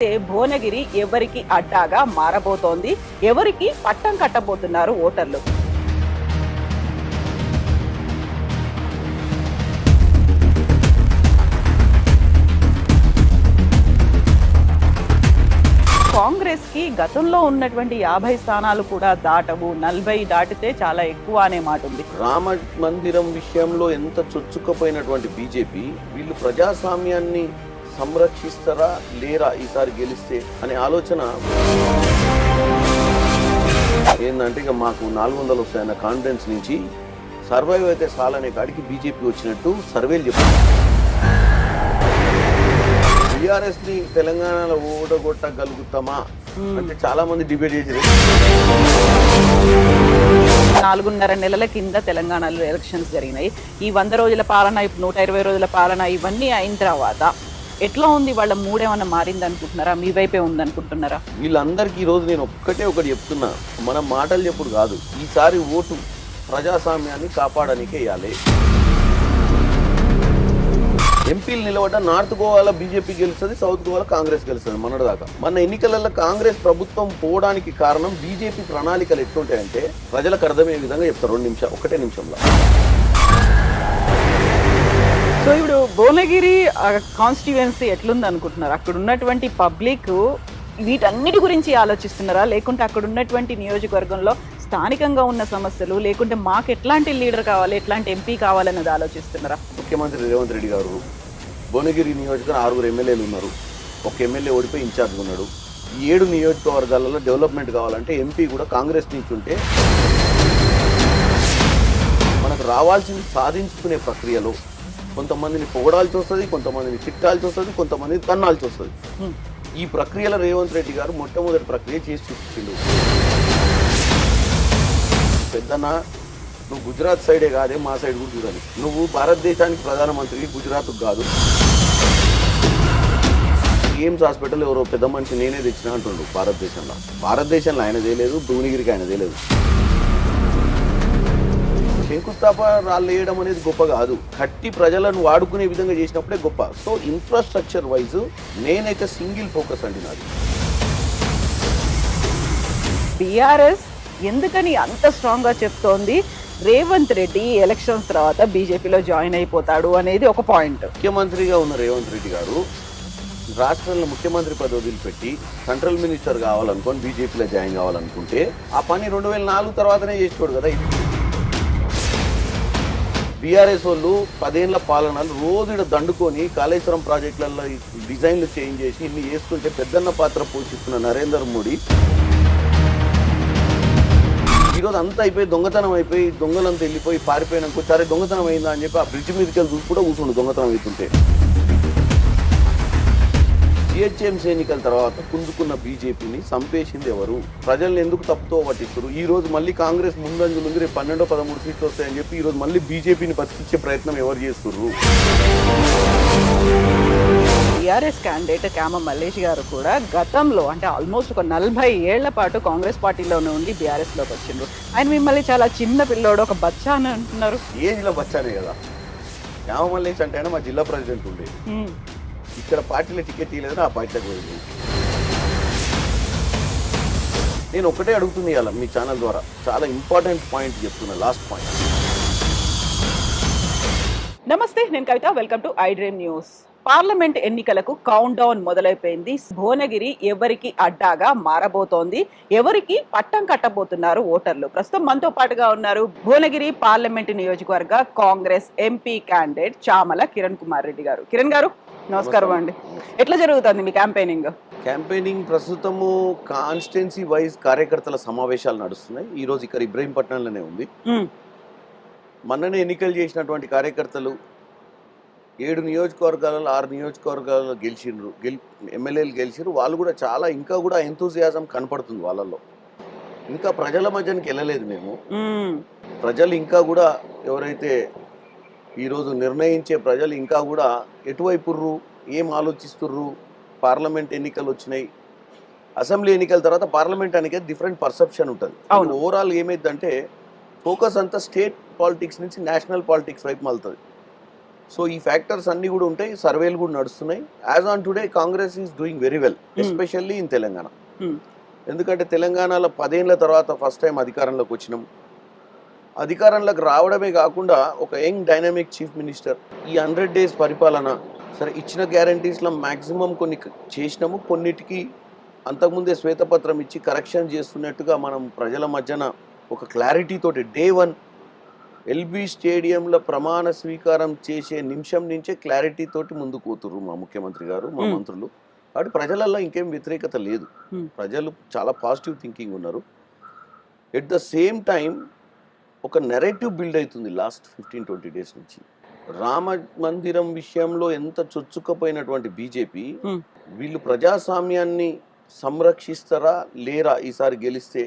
భువనగిరి ఎవరికి అడ్డాగా మారబోతోంది? ఎవరికి పట్టం కట్టబోతున్నారు ఓటర్లు? కాంగ్రెస్ కి గతంలో ఉన్నటువంటి 50 స్థానాలు కూడా దాటవు, 40 దాటితే చాలా ఎక్కువ అనే మాట ఉంది. రామ మందిరం విషయంలో ఎంత చొచ్చుకపోయినటువంటి బీజేపీ వీళ్ళు ప్రజాస్వామ్యాన్ని సంరక్షిస్తారా లేరా ఈసారి గెలిస్తే అనే ఆలోచన ఏంటంటే ఇక మాకు 400 వస్తాయన్న కాన్ఫిడెన్స్ నుంచి సర్వైవ్ అయితే చాలనే కాడికి బీజేపీ వచ్చినట్టు సర్వేలు చెప్పారు. టీఆర్ఎస్ ని తెలంగాణలో ఓడగొట్టగలుగుతామా అంటే చాలా మంది డిబేట్ చేశారు. 4.5 నెలల కింద తెలంగాణలో ఎలక్షన్స్ జరిగినాయి. ఈ 100 రోజుల పాలన, 120 రోజుల పాలన ఇవన్నీ అయిన తర్వాత ఎట్లా ఉంది? వాళ్ళ మూడేమన్నా మారింది అనుకుంటున్నారా? మీ వైపే ఉంది అనుకుంటున్నారా? వీళ్ళందరికీ ఈరోజు నేను ఒకటి చెప్తున్నా, మనం మాటలు చెప్పుడు కాదు, ఈసారి ఓటు ప్రజాస్వామ్యాన్ని కాపాడడానికే వేయాలి. ఎంపీలు నిలబడ్డ నార్త్ గోవాలో బీజేపీ గెలుస్తుంది, సౌత్ గోవాలో కాంగ్రెస్ గెలుస్తుంది. మొన్నటిదాకా మన ఎన్నికలలో కాంగ్రెస్ ప్రభుత్వం పోవడానికి కారణం బీజేపీ ప్రణాళికలు ఎట్లుంటాయంటే ప్రజలకు అర్థమయ్యే విధంగా చెప్తారు. 2 నిమిషాలు, ఒకటే నిమిషంలో. సో ఇప్పుడు భువనగిరి కాన్స్టిట్యుయెన్సీ ఎట్లుంది అనుకుంటున్నారు? అక్కడ ఉన్నటువంటి పబ్లిక్ వీటన్నిటి గురించి ఆలోచిస్తున్నారా, లేకుంటే అక్కడ ఉన్నటువంటి నియోజకవర్గంలో స్థానికంగా ఉన్న సమస్యలు, లేకుంటే మాకు ఎట్లాంటి లీడర్ కావాలి, ఎట్లాంటి ఎంపీ కావాలన్నది ఆలోచిస్తున్నారా? ముఖ్యమంత్రి రేవంత్ రెడ్డి గారు భువనగిరి నియోజకవర్గం 6 ఎమ్మెల్యేలు ఉన్నారు. ఒక ఎమ్మెల్యే ఓడిపోయి ఇన్ఛార్జ్ ఉన్నాడు. ఈ 7 నియోజకవర్గాలలో డెవలప్మెంట్ కావాలంటే ఎంపీ కూడా కాంగ్రెస్ నుంచి ఉంటే మనకు రావాల్సింది సాధించుకునే ప్రక్రియలో కొంతమందిని పొగడాల్సి వస్తుంది, కొంతమందిని తిట్టాల్సి వస్తుంది, కొంతమందిని తన్నాల్సి వస్తుంది. ఈ ప్రక్రియలో రేవంత్ రెడ్డి గారు మొట్టమొదటి ప్రక్రియ చేసి చూపించిండు. పెద్దన్న, నువ్వు గుజరాత్ సైడే కాదే, మా సైడ్ కూడా చూడాలి. నువ్వు భారతదేశానికి ప్రధానమంత్రికి గుజరాత్ కాదు. ఎయిమ్స్ హాస్పిటల్ ఎవరో పెద్ద మనిషి నేనే తెచ్చినా అంటుండు. భారతదేశంలో ఆయన చేయలేదు, భువనగిరికి ఆయన చేయలేదు. శంకుస్థాప రాళ్ళు వేయడం అనేది గొప్ప కాదు, కట్టి ప్రజలను వాడుకునే విధంగా చేసినప్పుడే గొప్ప. సో ఇన్ఫ్రాస్ట్రక్చర్ వైజ్ నేనైతే సింగిల్ ఫోకస్ అండి నాది. బీఆర్ఎస్ ఎందుకని అంత స్ట్రాంగ్ గా చెప్తోంది రేవంత్ రెడ్డి ఎలక్షన్స్ తర్వాత బీజేపీలో జాయిన్ అయిపోతాడు అనేది ఒక పాయింట్. ముఖ్యమంత్రిగా ఉన్న రేవంత్ రెడ్డి గారు రాష్ట్రంలో ముఖ్యమంత్రి పదవి వదిలిపెట్టి సెంట్రల్ మినిస్టర్ కావాలనుకోని బీజేపీలో జాయిన్ కావాలనుకుంటే ఆ పని 2004 తర్వాతనే చేసుకోడు కదా. బీఆర్ఎస్ వాళ్ళు 10 ఏళ్ల పాలనలు రోజు ఇక్కడ దండుకొని కాళేశ్వరం ప్రాజెక్టులలో డిజైన్లు చేంజ్ చేసి ఇన్ని చేసుకుంటే పెద్దన్న పాత్ర పోషిస్తున్న నరేంద్ర మోడీ ఈరోజు అంతా అయిపోయి దొంగతనం అయిపోయి దొంగలంతా వెళ్ళిపోయి పారిపోయినాక సరే దొంగతనం అయిందా అని చెప్పి ఆ బ్రిడ్జ్ మీదకి వెళ్ళి చూసి కూడా కూర్చుండు దొంగతనం అవుతుంటే. జిహెచ్ఎంసీ ఎన్నికల తర్వాత పుంజుకున్న బీజేపీని చంపేసింది ఎవరు? ప్రజల్ని ఎందుకు తప్పుతో పట్టిస్తారు? ఈ రోజు మళ్ళీ కాంగ్రెస్ ముందంజలు ఉంది, రేపు 12-13 సీట్లు వస్తాయని చెప్పి ఈ రోజు మళ్ళీ బీజేపీని బతికించే ప్రయత్నం ఎవరు చేస్తున్నారు? టీఆర్ఎస్ క్యాండిడేట్ క్యామ మల్లేష్ గారు కూడా గతంలో అంటే ఆల్మోస్ట్ ఒక 40 ఏళ్ల పాటు కాంగ్రెస్ పార్టీలోనే ఉండి బీఆర్ఎస్ లోకి వచ్చిండ్రు. ఆయన మిమ్మల్ని చాలా చిన్న పిల్లోడు, ఒక బచ్చా అని అంటున్నారు. ఏజ్లో బచ్చానే కదా. క్యామ మల్లేష్ అంటే ఆయన మా జిల్లా ప్రెసిడెంట్ ఉండే, ఇక్కడ పార్టీలో టికెట్ ఇవ్వలేదని ఆ పార్టీలకు పోయింది. నేను ఒకటే అడుగుతుంది ఇవాళ మీ ఛానల్ ద్వారా, చాలా ఇంపార్టెంట్ పాయింట్ చెప్తున్నా, లాస్ట్ పాయింట్. నమస్తే, నేను Kavitha. Welcome to I dream news. Parliament ఎన్నికలకు కౌంట్ డౌన్ మొదలైపోయింది. భువనగిరి ఎవరికి అడ్డాగా మారబోతోంది? ఎవరికి పట్టం కట్టబోతున్నారు ఓటర్లు? ప్రస్తుతం మనతో పాటుగా ఉన్నారు భువనగిరి పార్లమెంట్ నియోజకవర్గ కాంగ్రెస్ ఎంపీ క్యాండిడేట్ చామల కిరణ్ కుమార్ రెడ్డి గారు. కిరణ్ గారు నమస్కారం అండి. ఎట్లా జరుగుతుంది మీ క్యాంపెయినింగ్? ప్రస్తుతము కాన్స్టిట్యున్సీ వైజ్ కార్యకర్తల సమావేశాలు నడుస్తున్నాయి. ఈ రోజు ఇక్కడ ఇబ్రహీంపట్నంలోనే ఉంది. మొన్ననే ఎన్నికలు చేసినటువంటి కార్యకర్తలు 7 నియోజకవర్గాలలో 6 నియోజకవర్గాలలో గెలిచిండ్రు, ఎమ్మెల్యేలు గెలిచిరు. వాళ్ళు కూడా చాలా ఇంకా కూడా ఎంతూజియాజం కనపడుతుంది వాళ్ళల్లో. ఇంకా ప్రజల మధ్యానికి వెళ్ళలేదు మేము. ప్రజలు ఇంకా కూడా ఎవరైతే ఈరోజు నిర్ణయించే ప్రజలు ఇంకా కూడా ఎటువైపుర్రు, ఏం ఆలోచిస్తుర్రు? పార్లమెంట్ ఎన్నికలు వచ్చినాయి, అసెంబ్లీ ఎన్నికల తర్వాత పార్లమెంట్ అనేది డిఫరెంట్ పర్సెప్షన్ ఉంటుంది. ఓవరాల్ ఏమైందంటే ఫోకస్ అంతా స్టేట్ పాలిటిక్స్ నుంచి నేషనల్ పాలిటిక్స్ వైపు మళ్తుంది. సో ఈ ఫ్యాక్టర్స్ అన్నీ కూడా ఉంటాయి, సర్వేలు కూడా నడుస్తున్నాయి. As on today Congress is doing very well, especially in Telangana. ఎందుకంటే తెలంగాణలో 10 ఏళ్ల తర్వాత ఫస్ట్ టైం అధికారంలోకి వచ్చినాం. అధికారంలోకి రావడమే కాకుండా ఒక యంగ్ డైనమిక్ చీఫ్ మినిస్టర్, ఈ 100 days పరిపాలన, సరే ఇచ్చిన గ్యారంటీస్లో మ్యాక్సిమం కొన్ని చేసినాము, కొన్నిటికి అంతకుముందే శ్వేతపత్రం ఇచ్చి కరెక్షన్ చేస్తున్నట్టుగా మనం ప్రజల మధ్యన ఒక క్లారిటీ తోటి డే 1 ఎల్బీ స్టేడియంలో ప్రమాణ స్వీకారం చేసే నిమిషం నుంచే క్లారిటీ తోటి ముందుకు పోతుర్రు మా ముఖ్యమంత్రి గారు, మా మంత్రులు. కాబట్టి ప్రజలలో ఇంకేం వ్యతిరేకత లేదు, ప్రజలు చాలా పాజిటివ్ థింకింగ్ ఉన్నారు. ఎట్ ద సేమ్ టైం ఒక నెరేటివ్ బిల్డ్ అవుతుంది లాస్ట్ 15-20 days నుంచి. రామ మందిరం విషయంలో ఎంత చొచ్చుకపోయినటువంటి బీజేపీ వీళ్ళు ప్రజాస్వామ్యాన్ని సంరక్షిస్తారా లేరా ఈసారి గెలిస్తే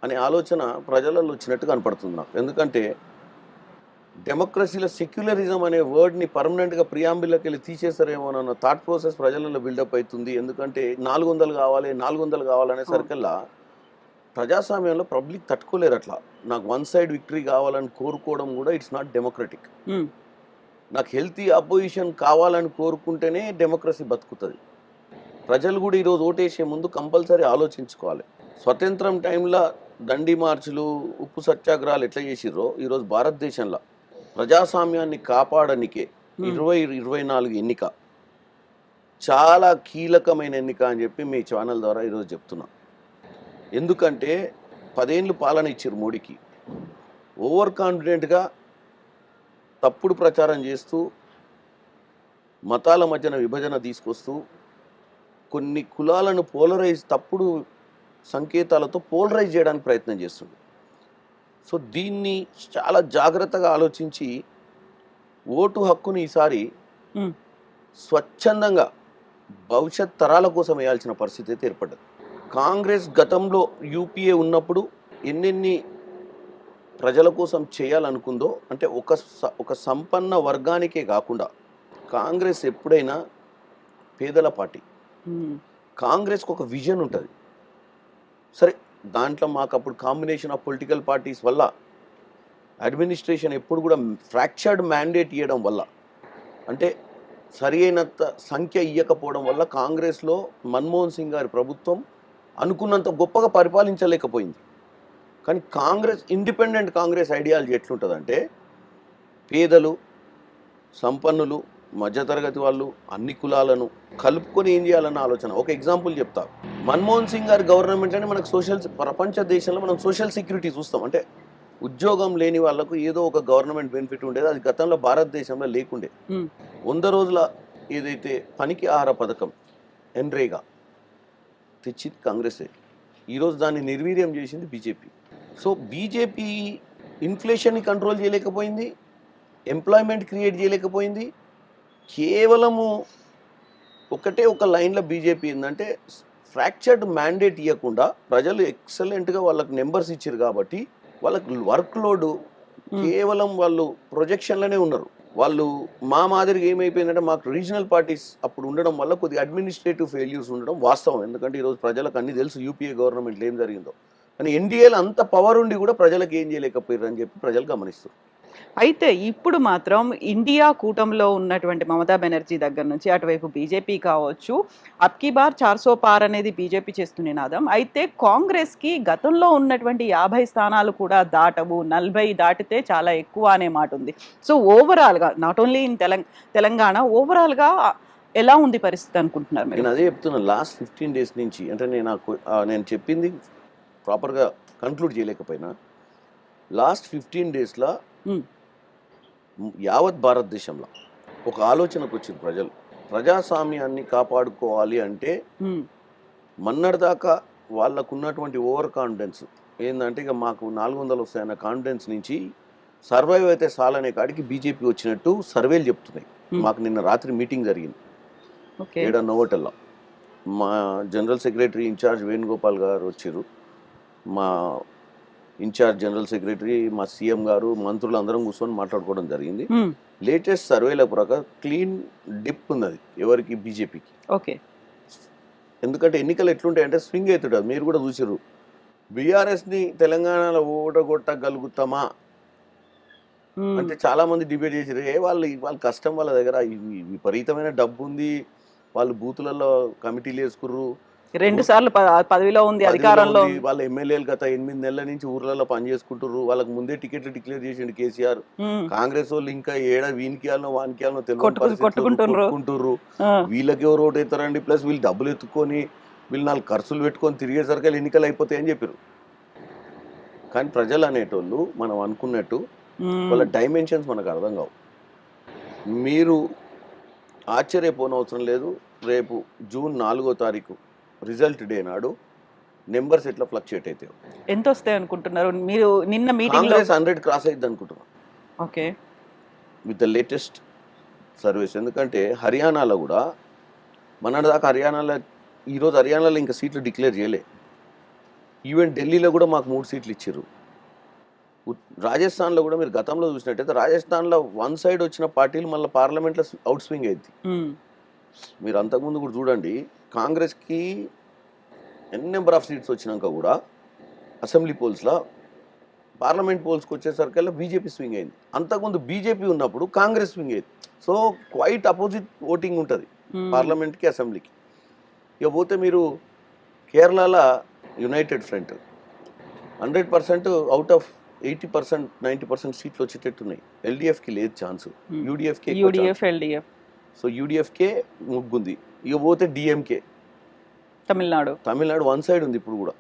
అనే ఆలోచన ప్రజలలో వచ్చినట్టు కనపడుతుంది నాకు. ఎందుకంటే డెమోక్రసీలో సెక్యులరిజం అనే వర్డ్ని పర్మనెంట్గా ప్రియాంబిల్లోకి వెళ్ళి తీసేస్తారేమో అన్న థాట్ ప్రాసెస్ ప్రజలలో బిల్డప్ అవుతుంది. ఎందుకంటే 400 కావాలి 400 కావాలనే సరికల్లా ప్రజాస్వామ్యంలో పబ్లిక్ తట్టుకోలేరు. అట్లా నాకు 1 side విక్టరీ కావాలని కోరుకోవడం కూడా ఇట్స్ నాట్ డెమోక్రటిక్. నాకు హెల్తీ అపోజిషన్ కావాలని కోరుకుంటేనే డెమోక్రసీ బతుకుతుంది. ప్రజలు కూడా ఈరోజు ఓటేసే ముందు కంపల్సరీ ఆలోచించుకోవాలి. స్వతంత్రం టైంలో దండి మార్చులు, ఉప్పు సత్యాగ్రహాలు ఎట్లా చేసిర్రో ఈరోజు భారతదేశంలో ప్రజాస్వామ్యాన్ని కాపాడనికే 2024 ఎన్నిక చాలా కీలకమైన ఎన్నిక అని చెప్పి మీ ఛానల్ ద్వారా ఈరోజు చెప్తున్నా. ఎందుకంటే 10 ఏళ్ళు పాలన ఇచ్చారు మోడీకి, ఓవర్ కాన్ఫిడెంట్గా తప్పుడు ప్రచారం చేస్తూ మతాల మధ్యన విభజన తీసుకొస్తూ కొన్ని కులాలను తప్పుడు సంకేతాలతో పోలరైజ్ చేయడానికి ప్రయత్నం చేస్తుంది. సో దీన్ని చాలా జాగ్రత్తగా ఆలోచించి ఓటు హక్కుని ఈసారి స్వచ్ఛందంగా భవిష్యత్ తరాల కోసం వేయాల్సిన పరిస్థితి అయితే ఏర్పడ్డది. కాంగ్రెస్ గతంలో యూపీఏ ఉన్నప్పుడు ఎన్నెన్ని ప్రజల కోసం చేయాలనుకుందో, అంటే ఒక సంపన్న వర్గానికే కాకుండా కాంగ్రెస్ ఎప్పుడైనా పేదల పార్టీ. కాంగ్రెస్కి ఒక విజన్ ఉంటుంది. సరే దాంట్లో మాకు అప్పుడు కాంబినేషన్ ఆఫ్ పొలిటికల్ పార్టీస్ వల్ల అడ్మినిస్ట్రేషన్ ఎప్పుడు కూడా ఫ్రాక్చర్డ్ మ్యాండేట్ ఇవ్వడం వల్ల, అంటే సరి అయినంత సంఖ్య ఇవ్వకపోవడం వల్ల కాంగ్రెస్లో మన్మోహన్ సింగ్ గారి ప్రభుత్వం అనుకున్నంత గొప్పగా పరిపాలించలేకపోయింది. కానీ కాంగ్రెస్ ఇండిపెండెంట్ కాంగ్రెస్ ఐడియాలజీ ఎట్లుంటుందంటే పేదలు, సంపన్నులు, మధ్యతరగతి వాళ్ళు, అన్ని కులాలను కలుపుకొని ఏం చేయాలన్న ఆలోచన. ఒక ఎగ్జాంపుల్ చెప్తా. మన్మోహన్ సింగ్ గారి గవర్నమెంట్ అంటే మనకు ప్రపంచ దేశంలో మనం సోషల్ సెక్యూరిటీ చూస్తాం. అంటే ఉద్యోగం లేని వాళ్ళకు ఏదో ఒక గవర్నమెంట్ బెనిఫిట్ ఉండేది. అది గతంలో భారతదేశంలో లేకుండే. 100 రోజుల ఏదైతే పనికి ఆహార పథకం ఎన్రేగా తెచ్చింది కాంగ్రెసే. ఈరోజు దాన్ని నిర్వీర్యం చేసింది బీజేపీ. సో బీజేపీ ఇన్ఫ్లేషన్ని కంట్రోల్ చేయలేకపోయింది, ఎంప్లాయ్మెంట్ క్రియేట్ చేయలేకపోయింది. కేవలము ఒకటే ఒక లైన్లో బీజేపీ ఏంటంటే ఫ్రాక్చర్డ్ మ్యాండేట్ ఇవ్వకుండా ప్రజలు ఎక్సలెంట్గా వాళ్ళకి నెంబర్స్ ఇచ్చారు కాబట్టి వాళ్ళకి వర్క్ లోడ్ కేవలం వాళ్ళు ప్రొజెక్షన్లోనే ఉన్నారు. వాళ్ళు మా మాదిరిగా ఏమైపోయిందంటే మాకు రీజనల్ పార్టీస్ అప్పుడు ఉండడం వల్ల కొద్దిగా అడ్మినిస్ట్రేటివ్ ఫెయిల్యూర్స్ ఉండడం వాస్తవం. ఎందుకంటే ఈరోజు ప్రజలకు అన్ని తెలుసు యూపీఏ గవర్నమెంట్లో ఏం జరిగిందో. కానీ ఎన్డీఏలో అంత పవర్ ఉండి కూడా ప్రజలకు ఏం చేయలేకపోయారు అని చెప్పి ప్రజలు గమనిస్తారు. అయితే ఇప్పుడు మాత్రం ఇండియా కూటమిలో ఉన్నటువంటి మమతా బెనర్జీ దగ్గర నుంచి అటువైపు బీజేపీ కావచ్చు, అబ్కీ బార్ 400 పార్ అనేది బీజేపీ చేస్తున్న నినాదం. అయితే కాంగ్రెస్కి గతంలో ఉన్నటువంటి 50 స్థానాలు కూడా దాటవు, 40 దాటితే చాలా ఎక్కువ అనే మాట ఉంది. సో ఓవరాల్గా నాట్ ఓన్లీ ఇన్ తెలంగాణ, ఓవరాల్గా ఎలా ఉంది పరిస్థితి అనుకుంటున్నారు? నేను అదే చెప్తున్నా. లాస్ట్ 15 days నుంచి, అంటే నేను చెప్పింది ప్రాపర్గా కన్క్లూడ్ చేయలేకపోయినా, లాస్ట్ 15 daysలో యావత్ భారతదేశంలో ఒక ఆలోచనకు వచ్చింది ప్రజలు. ప్రజాస్వామ్యాన్ని కాపాడుకోవాలి అంటే మన్నటిదాకా వాళ్ళకు ఉన్నటువంటి ఓవర్ కాన్ఫిడెన్స్ ఏంటంటే ఇక మాకు 400 వస్తాయన్న కాన్ఫిడెన్స్ నుంచి సర్వైవ్ అయితే చాలనే కాడికి బీజేపీ వచ్చినట్టు సర్వేలు చెప్తున్నాయి. మాకు నిన్న రాత్రి మీటింగ్ జరిగింది 7 నోవోటల్లో. మా జనరల్ సెక్రటరీ ఇన్ఛార్జ్ వేణుగోపాల్ గారు వచ్చారు, మా ఇన్ఛార్జ్ జనరల్ సెక్రటరీ, మా సీఎం గారు, మంత్రులు అందరం కూర్చొని మాట్లాడుకోవడం జరిగింది. లేటెస్ట్ సర్వేల ప్రకారం క్లీన్ డిప్ ఉన్నది ఎవరికి, బీజేపీకి. ఓకే. ఎందుకంటే ఎన్నికలు ఎట్లుంటాయంటే స్వింగ్ అవుతుంది. మీరు కూడా చూసారు. బీఆర్ఎస్ని తెలంగాణలో ఓడగొట్టగలుగుతామా ఉమ్. అంటే చాలా మంది డిబేట్ చేసారు, వాళ్ళ కష్టం, వాళ్ళ దగ్గర విపరీతమైన డబ్బు ఉంది, వాళ్ళు బూతులలో కమిటీలు వేసుకుర్రు, 2 సార్లు పదవిలో ఉంది, పదవిలో అధికారంలో ఉంది, ఉంది. వాళ్ళ ఎమ్మెల్యేలు గత 8 నెలల నుంచి ఊర్లలో పని చేసుకుంటుర్రు, వాళ్ళకి ముందే టికెట్లు డిక్లేర్ చేసిండు కేసీఆర్. ఉమ్. కాంగ్రెస్ వాళ్ళు ఇంకా వీనికి ఇవ్వాలనో వానికి ఇవ్వాలనో తెలియని పరిస్థితుల్లో కొట్టుకుంటుండ్రు. కొట్టుకుంటుర్రు. ఆ, వీళ్ళకి ఎవరు ఓటు అవుతారండి, ప్లస్ వీళ్ళు డబ్బులు ఎత్తుకొని వీళ్ళు 4 ఖర్చులు పెట్టుకొని తిరిగేసరికి ఎన్నికలు అయిపోతాయని చెప్పారు. కానీ ప్రజలు అనేటోళ్ళు మనం అనుకున్నట్టు ఉమ్. వాళ్ళ డైమెన్షన్స్ మనకు అర్థం కావు. మీరు ఆశ్చర్యపోనవసరం లేదు, రేపు జూన్ 4వ తారీఖు రిజల్ట్ డే నాడు నెంబర్స్ ఎట్లా ఫ్లక్చుయేట్ అవుతాయి. ఎంత వస్తాయి అనుకుంటున్నారు మీరు? నిన్న మీటింగ్ లో కాంగ్రెస్ 100 క్రాస్ అయింది అనుకుంటున్నాను okay with the latest service. ఎందుకంటే హర్యానాలో కూడా దాకా హర్యానాలో ఈరోజు హర్యానాలో ఇంకా సీట్లు డిక్లేర్ చేయలే. ఈవెన్ ఢిల్లీలో కూడా మాకు 3 సీట్లు ఇచ్చారు. రాజస్థాన్లో కూడా మీరు గతంలో చూసినట్టయితే రాజస్థాన్లో వన్ సైడ్ వచ్చిన పార్టీలు మళ్ళీ పార్లమెంట్లో అవుట్ స్వింగ్ అయింది. మీరు అంతకుముందు కూడా చూడండి, కాంగ్రెస్కి నెంబర్ ఆఫ్ సీట్స్ వచ్చినాక కూడా అసెంబ్లీ పోల్స్లో పార్లమెంట్ పోల్స్కి వచ్చేసరికల్లా బీజేపీ స్వింగ్ అయింది. అంతకుముందు బీజేపీ ఉన్నప్పుడు కాంగ్రెస్ స్వింగ్ అయింది. సో క్వైట్ అపోజిట్ ఓటింగ్ ఉంటుంది పార్లమెంట్కి అసెంబ్లీకి. ఇక పోతే మీరు కేరళలో యునైటెడ్ ఫ్రంట్ 100% అవుట్ ఆఫ్ 80% 90% సీట్లు వచ్చేటట్టున్నాయి. ఎల్డిఎఫ్కి లేదు ఛాన్స్, యూడిఎఫ్కే. ఎల్డిఎఫ్ సో యూడిఎఫ్కే ముగ్గుంది. ఇక పోతే డిఎంకే తమిళనాడు వన్ సైడ్ ఉంది ఇప్పుడు కూడా.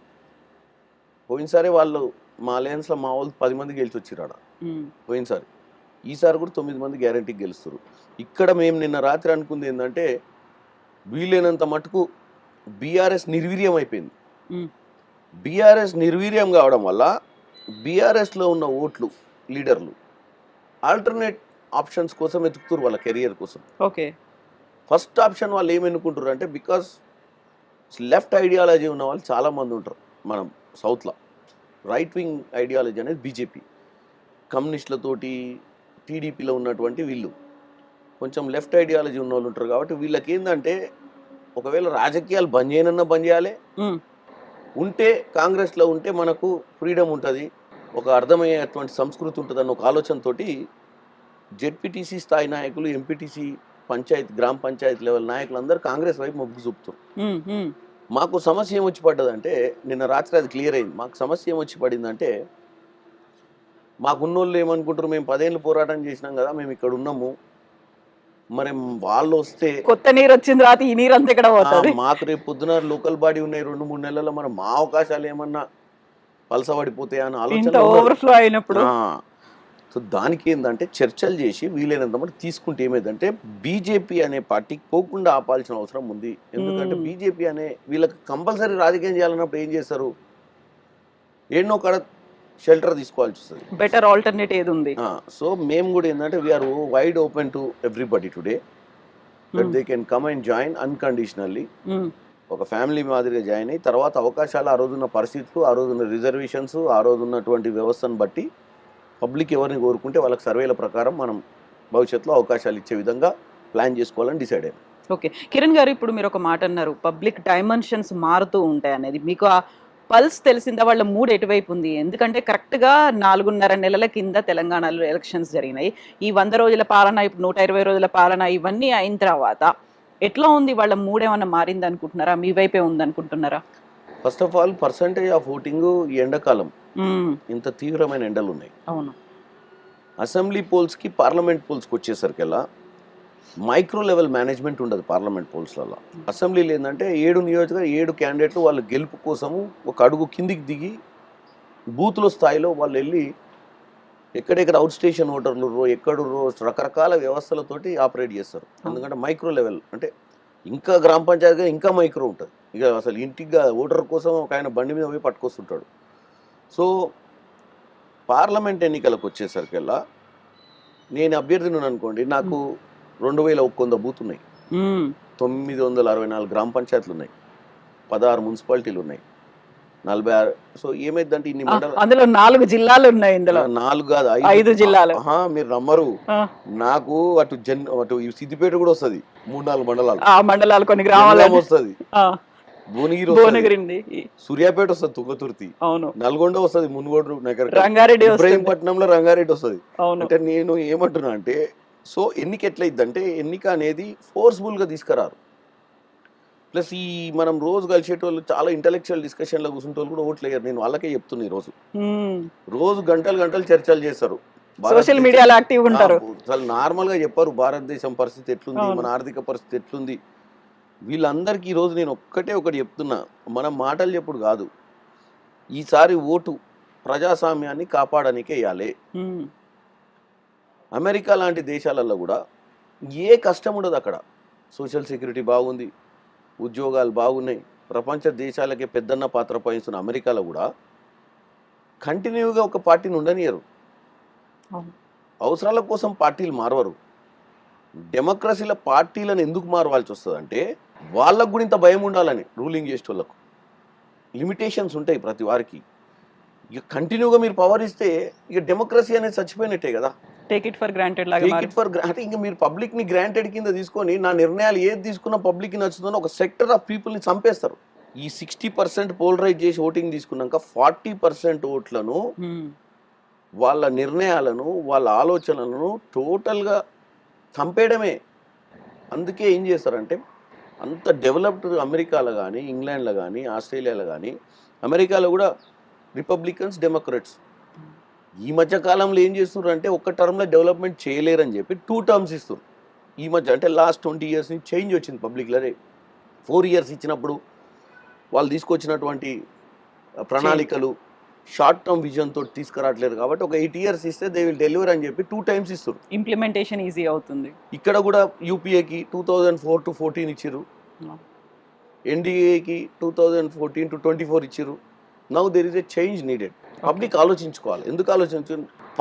పోయినసారి వాళ్ళు మా అలయన్స్లో మా వాళ్ళు 10 మంది గెలిచి వచ్చారు ఆడ పోయినసారి. ఈసారి కూడా 9 మంది గ్యారంటీకి గెలుస్తారు. ఇక్కడ మేము నిన్న రాత్రి అనుకుంది ఏంటంటే వీలైనంత మటుకు బీఆర్ఎస్ నిర్వీర్యం అయిపోయింది. బీఆర్ఎస్ నిర్వీర్యం కావడం వల్ల బీఆర్ఎస్లో ఉన్న ఓట్లు లీడర్లు ఆల్టర్నేట్ ఆప్షన్స్ కోసం వెతుకుతారు వాళ్ళ కెరియర్ కోసం. ఓకే, ఫస్ట్ ఆప్షన్ వాళ్ళు ఏమి ఎన్నుకుంటారు అంటే, బికాస్ లెఫ్ట్ ఐడియాలజీ ఉన్న వాళ్ళు చాలామంది ఉంటారు మనం సౌత్లో. రైట్ వింగ్ ఐడియాలజీ అనేది బీజేపీ, కమ్యూనిస్టులతోటి టీడీపీలో ఉన్నటువంటి వీళ్ళు కొంచెం లెఫ్ట్ ఐడియాలజీ ఉన్న వాళ్ళు ఉంటారు. కాబట్టి వీళ్ళకి ఏంటంటే ఒకవేళ రాజకీయాలు బంద్ చేయనన్నా బంద్ చేయాలి, ఉంటే కాంగ్రెస్లో ఉంటే మనకు ఫ్రీడమ్ ఉంటుంది, ఒక అర్థమయ్యేటువంటి సంస్కృతి ఉంటుంది అన్న ఒక ఆలోచనతోటి జెడ్పీటీసీ స్థాయి నాయకులు, ఎంపీటీసీ గ్రామ పంచాయతీ లెవెల్ నాయకులు అందరూ కాంగ్రెస్ వైపు మొగ్గు చూపుతారు. మాకు సమస్య ఏమొచ్చి పడ్డదంటే, నిన్న రాత్రి అది క్లియర్ అయింది. మాకు సమస్య ఏమొచ్చి పడిందంటే, మాకున్నోళ్ళు ఏమనుకుంటారు, మేము 10 ఏళ్ళు పోరాటం చేసినాం కదా, మేము ఇక్కడ ఉన్నాము, మరి వాళ్ళు వస్తే కొత్త నీరు వచ్చింది రాత్రి ఈ నీరు అంతా ఇక్కడ పోతుంది, మాకు రేపు పొద్దున లోకల్ బాడీ ఉన్నాయి 2-3 నెలల్లో, మరి మా అవకాశాలు ఏమన్నా పలసబడిపోతాయా అని ఆలోచన ఓవర్ఫ్లో అయినప్పుడు. సో దానికి ఏంటంటే చర్చలు చేసి వీలైనంత మటు తీసుకుంటే ఏమైందంటే బీజేపీ అనే పార్టీకి పోకుండా ఆపాల్సిన అవసరం ఉంది. ఎందుకంటే బీజేపీ అనే వీళ్ళకి కంపల్సరీ రాజకీయం చేయాలన్నప్పుడు ఏం చేస్తారు, ఎన్నో కాడ షెల్టర్ తీసుకోవాల్సి వస్తుంది. బెటర్ ఆల్టర్నేట్ ఏది ఉంది? సో మేము కూడా ఏంటంటే we are wide open to everybody today, that they can come and join unconditionally. ఒక ఫ్యామిలీ మాదిరిగా జాయిన్ అయ్యి తర్వాత అవకాశాలు, ఆ రోజున్న పరిస్థితులు, ఆ రోజున్న రిజర్వేషన్స్, ఆ రోజున్నటువంటి వ్యవస్థను బట్టి పబ్లిక్ ఎవరిని కోరుకుంటే వాళ్ళకి సర్వేల ప్రకారం మనం భవిష్యత్తులో అవకాశాలు ఇచ్చే విధంగా ప్లాన్ చేసుకోవాలని డిసైడ్ అయ్యాం. ఓకే, కిరణ్ గారు, ఇప్పుడు మీరు ఒక మాట అన్నారు, పబ్లిక్ డైమెన్షన్స్ మారుతూ ఉంటాయి అనేది. మీకు ఆ పల్స్ తెలిసిందా? వాళ్ళ మూడ్ ఎటువైపు ఉంది? ఎందుకంటే కరెక్ట్గా 4.5 నెలల కింద తెలంగాణలో ఎలక్షన్స్ జరిగినాయి. ఈ 100 రోజుల పాలన, ఇప్పుడు 120 రోజుల పాలన, ఇవన్నీ అయిన తర్వాత ఎట్లా ఉంది వాళ్ళ మూడ్? ఏమన్నా మారింది అనుకుంటున్నారా? మీ వైపే ఉంది అనుకుంటున్నారా? First of all percentage of voting ఈ ఎండాకాలం ఇంత తీవ్రమైన ఎండలు ఉన్నాయి. అవును. అసెంబ్లీ పోల్స్కి పార్లమెంట్ పోల్స్కి వచ్చేసరికల్లా మైక్రో లెవెల్ మేనేజ్మెంట్ ఉండదు పార్లమెంట్ పోల్స్లలో. అసెంబ్లీలో ఏంటంటే 7 నియోజకవర్గ 7 క్యాండిడేట్లు వాళ్ళ గెలుపు కోసము ఒక అడుగు కిందికి దిగి బూత్ల స్థాయిలో వాళ్ళు వెళ్ళి ఎక్కడెక్కడ అవుట్ స్టేషన్ ఓటర్లు ఎక్కడుర్రో రకరకాల వ్యవస్థలతోటి ఆపరేట్ చేస్తారు. ఎందుకంటే మైక్రో లెవెల్ అంటే ఇంకా గ్రామ పంచాయతీగా ఇంకా మైక్రో ఉంటుంది. ఇక అసలు ఇంటిగా ఓటర్ కోసం ఒక ఆయన బండి మీద పోయి పట్టుకొస్తుంటాడు. సో పార్లమెంట్ ఎన్నికలకు వచ్చేసరికల్లా నేను అభ్యర్థిని అనుకోండి, నాకు 2100 బూత్ ఉన్నాయి, 964 గ్రామ పంచాయతీలు ఉన్నాయి, 16 మున్సిపాలిటీలు ఉన్నాయి, 46. సో ఏమైందంటే ఇన్ని మండలాలు, అందులో 4 జిల్లాలు ఉన్నాయి. ఇందులో 4 కాదు 5 జిల్లాలు. మీరు నమ్మరు, నాకు అటు సిద్దిపేట కూడా వస్తుంది, 3-4 మండలాలు, ఆ మండలాలు కొన్ని గ్రామాలు వస్తుంది. భువనగిరి వస్తుంది, భువనగిరి సూర్యాపేట వస్తుంది, తుంగతుర్తి, అవును, నల్గొండ వస్తుంది, మునుగోడు నగర్, రంగారెడ్డి వస్తుంది, ఇబ్రహీంపట్నంలో రంగారెడ్డి వస్తుంది. అవును, అంటే నేను ఏమంటున్నా అంటే, సో ఎన్నిక ఎట్లయిద్దంటే ఎన్నిక అనేది ఫోర్స్ఫుల్గా తీసుకురారు. ప్లస్ ఈ మనం రోజు కలిసేటోళ్ళు చాలా ఇంటలెక్చువల్ డిస్కషన్లో కూర్చుంటోళ్ళు కూడా ఓట్లు వేయరు. నేను వాళ్ళకే చెప్తున్నా ఈరోజు. రోజు గంటలు గంటలు చర్చలు చేస్తారు, సోషల్ మీడియాలో యాక్టివ్ ఉంటారు. చాలా నార్మల్గా చెప్పారు భారతదేశం పరిస్థితి ఎట్లుంది, అవును. మన ఆర్థిక పరిస్థితి ఎట్లుంది. వీళ్ళందరికీ ఈరోజు నేను ఒకటి చెప్తున్నా, మనం మాటలు చెప్పుడు కాదు, ఈసారి ఓటు ప్రజాస్వామ్యాన్ని కాపాడడానికే వేయాలి. అమెరికా లాంటి దేశాలలో కూడా ఏ కష్టం ఉండదు, అక్కడ సోషల్ సెక్యూరిటీ బాగుంది, ఉద్యోగాలు బాగున్నాయి, ప్రపంచ దేశాలకే పెద్దన్న పాత్ర పోయిస్తున్న అమెరికాలో కూడా కంటిన్యూగా ఒక పార్టీని ఉండనియరు. అవసరాల కోసం పార్టీలు మారవరు. డెమోక్రసీల పార్టీలను ఎందుకు మారవాల్సి వస్తుంది అంటే వాళ్ళకు కూడా ఇంత భయం ఉండాలని, రూలింగ్ చేసే వాళ్ళకు లిమిటేషన్స్ ఉంటాయి ప్రతి వారికి. ఇక కంటిన్యూగా మీరు పవర్ ఇస్తే ఇక డెమోక్రసీ అనేది చచ్చిపోయినట్టే కదా. టేక్ ఇట్ ఫర్ గ్రాంటెడ్ లాగా అంటే ఇంకా మీరు పబ్లిక్ ని గ్రాంటెడ్ కింద తీసుకొని నా నిర్ణయాలు ఏది తీసుకున్నా పబ్లిక్ కి నచ్చుతుందో ఒక సెక్టర్ ఆఫ్ పీపుల్ ని చంపేస్తారు. ఈ 60% పోలరైజ్ చేసి ఓటింగ్ తీసుకున్నాక 40% ఓట్లను, వాళ్ళ నిర్ణయాలను, వాళ్ళ ఆలోచనలను టోటల్గా చంపేయడమే. అందుకే ఏం చేస్తారంటే అంత డెవలప్డ్ అమెరికాలో కానీ, ఇంగ్లాండ్లో కానీ, ఆస్ట్రేలియాలో కానీ, అమెరికాలో కూడా రిపబ్లికన్స్, డెమోక్రాట్స్ ఈ మధ్య కాలంలో ఏం చేస్తున్నారు అంటే ఒక్క టర్మ్లో డెవలప్మెంట్ చేయలేరని చెప్పి 2 టర్మ్స్ ఇస్తారు. ఈ మధ్య అంటే లాస్ట్ 20 years నుంచి చేంజ్ వచ్చింది పబ్లిక్లో. 4 years ఇచ్చినప్పుడు వాళ్ళు తీసుకొచ్చినటువంటి ప్రణాళికలు షార్ట్ టర్మ్ విజన్ తోటి తీసుకురావట్లేదు కాబట్టి ఒక 8 years ఇస్తే దే విల్ డెలివర్ అని చెప్పి 2 times ఇస్తారు. ఇంప్లిమెంటేషన్ ఈజీ అవుతుంది. ఇక్కడ కూడా యూపీఏకి 2004 to 14 ఇచ్చారు, ఎన్డీఏకి 2014 to 24 ఇచ్చారు. Now there is a change needed. Public ఆలోచించుకోవాలి. ఎందుకు